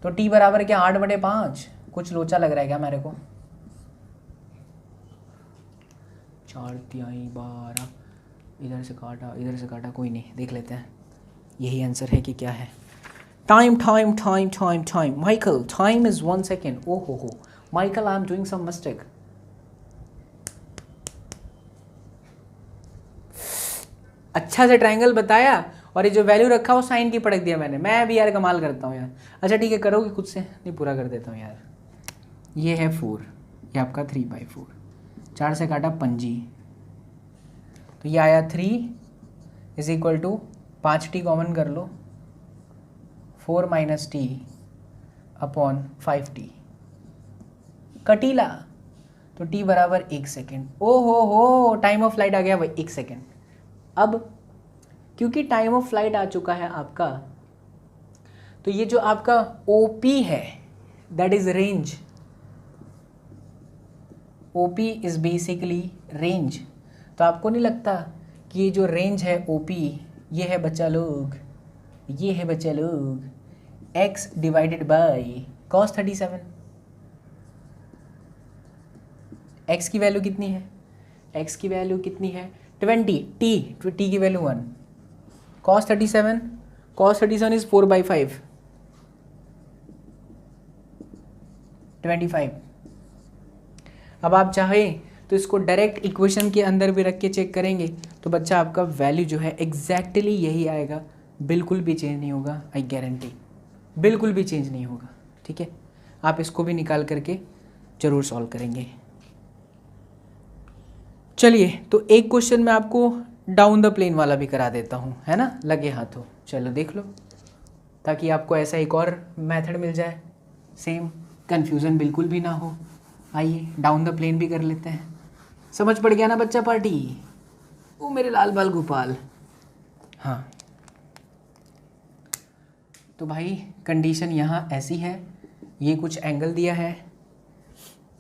तो t बराबर क्या 8/5। कुछ लोचा लग रहा है क्या मेरे को? 4 तिहाई 12, इधर से काटा, कोई नहीं, देख लेते हैं यही आंसर है कि क्या है। Time Michael, time is 1 second. ओ हो Michael, I am doing some mistake. अच्छा से ट्रायंगल बताया और ये जो वैल्यू रखा वो साइन की पटक दिया मैंने। मैं भी यार कमाल करता हूँ यार। अच्छा ठीक है, करोगे खुद से? नहीं, पूरा कर देता हूँ यार। ये है 4, ये आपका 3/4, 4 से काटा पंजी, तो ये आया 3 is equal to 5t common कर लो, 4 माइनस t अपॉन 5t कटीला, तो t बराबर 1 सेकेंड। ओ हो टाइम ऑफ फ्लाइट आ गया भाई 1 सेकेंड। अब क्योंकि टाइम ऑफ फ्लाइट आ चुका है आपका, तो ये जो आपका OP है that is range. OP is basically range. तो आपको नहीं लगता कि ये जो रेंज है OP, ये है बच्चा लोग x divided by cos 37। x की वैल्यू कितनी है? x की वैल्यू कितनी है? 20, t की वैल्यू 1, cos 37 इज 4/5, 25। अब आप चाहें तो इसको डायरेक्ट इक्वेशन के अंदर भी रख के चेक करेंगे तो बच्चा आपका वैल्यू जो है एग्जैक्टली यही आएगा, बिल्कुल भी चेंज नहीं होगा, आई गारंटी, बिल्कुल भी चेंज नहीं होगा। ठीक है, आप इसको भी निकाल करके ज़रूर सॉल्व करेंगे। चलिए, तो एक क्वेश्चन मैं आपको डाउन द प्लेन वाला भी करा देता हूँ, है ना, लगे हाथों। चलो देख लो, ताकि आपको ऐसा एक और मेथड मिल जाए, सेम, कन्फ्यूज़न बिल्कुल भी ना हो। आइए डाउन द प्लेन भी कर लेते हैं। समझ पड़ गया ना बच्चा पार्टी? ओ मेरे लाल बाल गोपाल। हाँ, तो भाई कंडीशन यहाँ ऐसी है, ये कुछ एंगल दिया है,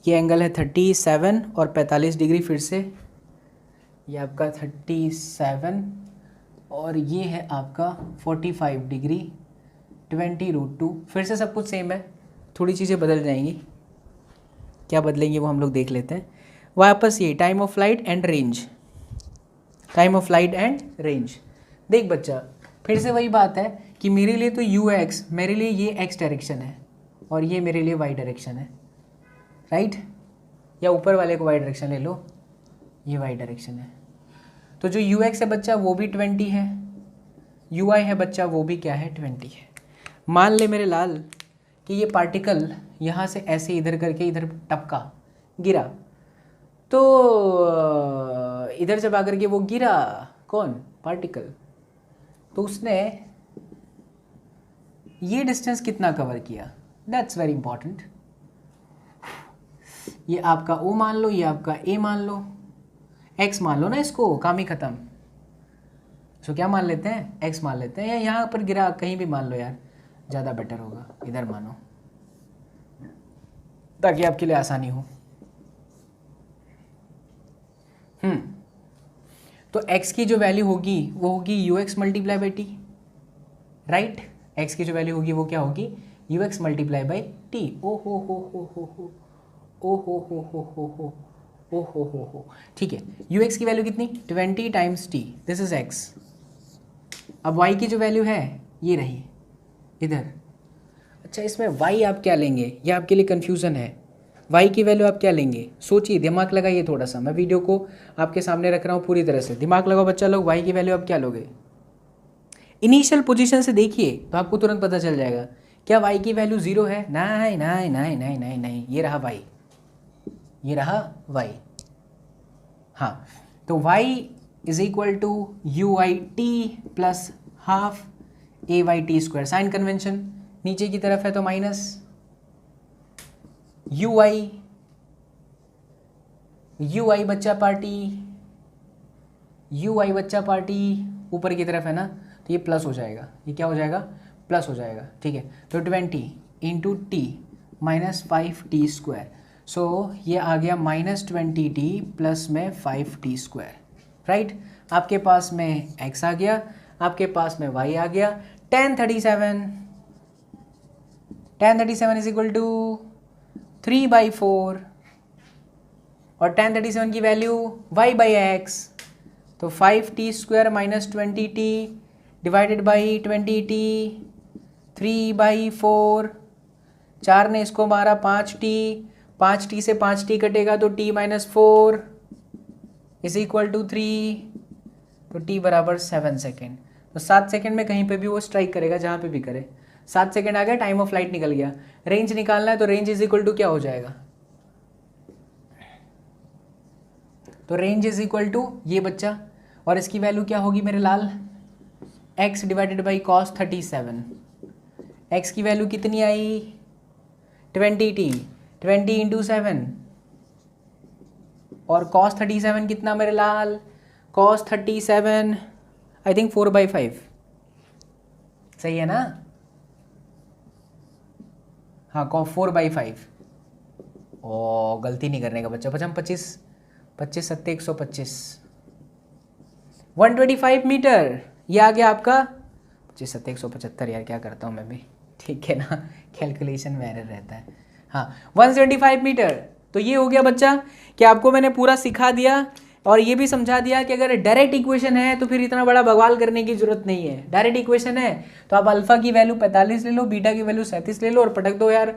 ये एंगल है 37 और 45 डिग्री, फिर से ये आपका 37 और ये है आपका 45 डिग्री, 20√2। फिर से सब कुछ सेम है, थोड़ी चीज़ें बदल जाएंगी, क्या बदलेंगे वो हम लोग देख लेते हैं। वापस ये time of flight and range, देख बच्चा, फिर से वही बात है कि मेरे लिए तो UX, मेरे लिए ये x डायरेक्शन है और ये मेरे लिए y डायरेक्शन है, राइट? या ऊपर वाले को y डायरेक्शन ले लो, ये y डायरेक्शन है। तो जो UX है बच्चा वो भी 20 है, UI है बच्चा वो भी क्या है, 20 है। मान ले मेरे लाल कि ये पार्टिकल यहाँ से ऐसे इधर करके इधर टपका, गिरा, तो इधर जब आकर के वो गिरा, कौन, पार्टिकल, तो उसने ये डिस्टेंस कितना कवर किया, दैट्स वेरी इंपॉर्टेंट। ये आपका O मान लो, ये आपका A मान लो, X मान लो ना, इसको काम ही खत्म। सो क्या मान लेते हैं, X मान लेते हैं, या यहाँ पर गिरा, कहीं भी मान लो यार, ज़्यादा बेटर होगा, इधर मानो ताकि आपके लिए आसानी हो। तो x की जो वैल्यू होगी वो होगी UX multiply by T, right? x की जो वैल्यू होगी वो क्या होगी, UX मल्टीप्लाई बाई टी। ओ हो, ठीक है। UX की वैल्यू कितनी, 20 times t, this is x। अब y की जो वैल्यू है ये रही इधर। अच्छा, इसमें y आप क्या लेंगे, ये आपके लिए कन्फ्यूज़न है। y की वैल्यू आप क्या लेंगे, सोचिए, दिमाग लगाइए थोड़ा सा। मैं वीडियो को आपके सामने रख रहा हूँ पूरी तरह से, दिमाग लगाओ बच्चा लोग। y की वैल्यू आप क्या लोगे, इनिशियल पोजीशन से देखिए तो आपको तुरंत पता चल जाएगा। क्या y की वैल्यू 0 है? नहीं, ये रहा y, ये रहा y। हाँ, तो y is equal to you I T plus half A Y T square. Sign convention नीचे की तरफ है तो माइनस यू आई बच्चा पार्टी ऊपर की तरफ है ना, तो ये प्लस हो जाएगा, ये क्या हो जाएगा, प्लस हो जाएगा। ठीक है, तो 20 into t minus 5t square, so ये आ गया -20t प्लस में 5t स्क्वायर, राइट। आपके पास में x आ गया, आपके पास में y आ गया। tan 37 इज इक्वल टू 3/4 और tan 37 की वैल्यू y/x, तो 5t square minus 20t divided by 20t 3/4, 4 ने इसको मारा 5t से 5t कटेगा तो t minus 4 is equal to 3, तो t बराबर 7 सेकेंड। तो 7 सेकेंड में कहीं पे भी वो स्ट्राइक करेगा, जहाँ पे भी करे। 7 सेकेंड आ गया, टाइम ऑफ फ्लाइट निकल गया। रेंज निकालना है तो रेंज इज इक्वल टू क्या हो जाएगा, तो रेंज इज इक्वल टू ये बच्चा, और इसकी वैल्यू क्या होगी मेरे लाल, x divided by cos 37। x की वैल्यू कितनी आई 20t, 20 इंटू 7, और कॉस 37 कितना मेरे लाल, कॉस 37 आई थिंक 4/5, सही है ना, हाँ 4/5। ओ गलती नहीं करने का बच्चा, हम 25 7 125 125 मीटर, ये आ गया आपका 25 7 175। यार क्या करता हूँ मैं भी, ठीक है ना, कैलकुलेशन में एरर रहता है। हाँ 175 मीटर, तो ये हो गया बच्चा कि आपको मैंने पूरा सिखा दिया और ये भी समझा दिया कि अगर डायरेक्ट इक्वेशन है तो फिर इतना बड़ा बवाल करने की जरूरत नहीं है। डायरेक्ट इक्वेशन है तो आप अल्फा की वैल्यू 45 ले लो, बीटा की वैल्यू 37 ले लो और पटक दो यार।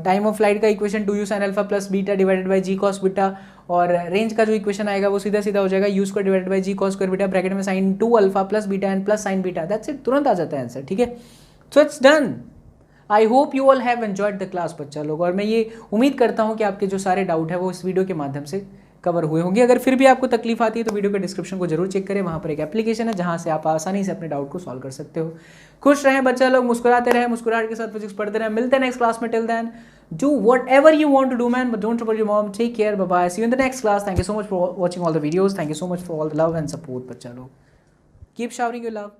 टाइम ऑफ फ्लाइट का equation 2u sin alpha plus beta divided by ji cos beta, और रेंज का जो इक्वेशन आएगा वो सीधा सीधा हो जाएगा u square divided by ji cos square beta bracket में sin 2 alpha plus beta and plus sin beta, that's it, तुरंत आ जाता है आंसर। ठीक है, so it's done. I hope you all have enjoyed the class बच्चा लोग, और मैं ये उम्मीद करता हूँ कि आपके जो सारे डाउट है वो इस वीडियो के माध्यम से कवर हुए होंगे। अगर फिर भी आपको तकलीफ आती है तो वीडियो के डिस्क्रिप्शन को जरूर चेक करें, वहाँ पर एक एप्लीकेशन है जहाँ से आप आसानी से अपने डाउट को सॉल्व कर सकते हो। खुश रहें बच्चा लोग, मुस्कुराते रहें, मुस्कुराहट के साथ फिजिक्स पढ़ते रहें। मिलते हैं नेक्स्ट क्लास में, till then do whatever you want to do man, but don't trouble your mom. Take care, bye bye, see you in the next class. Thank you so much for watching all the videos, thank you so much for all the love and support बच्चा लोग, keep showering your love.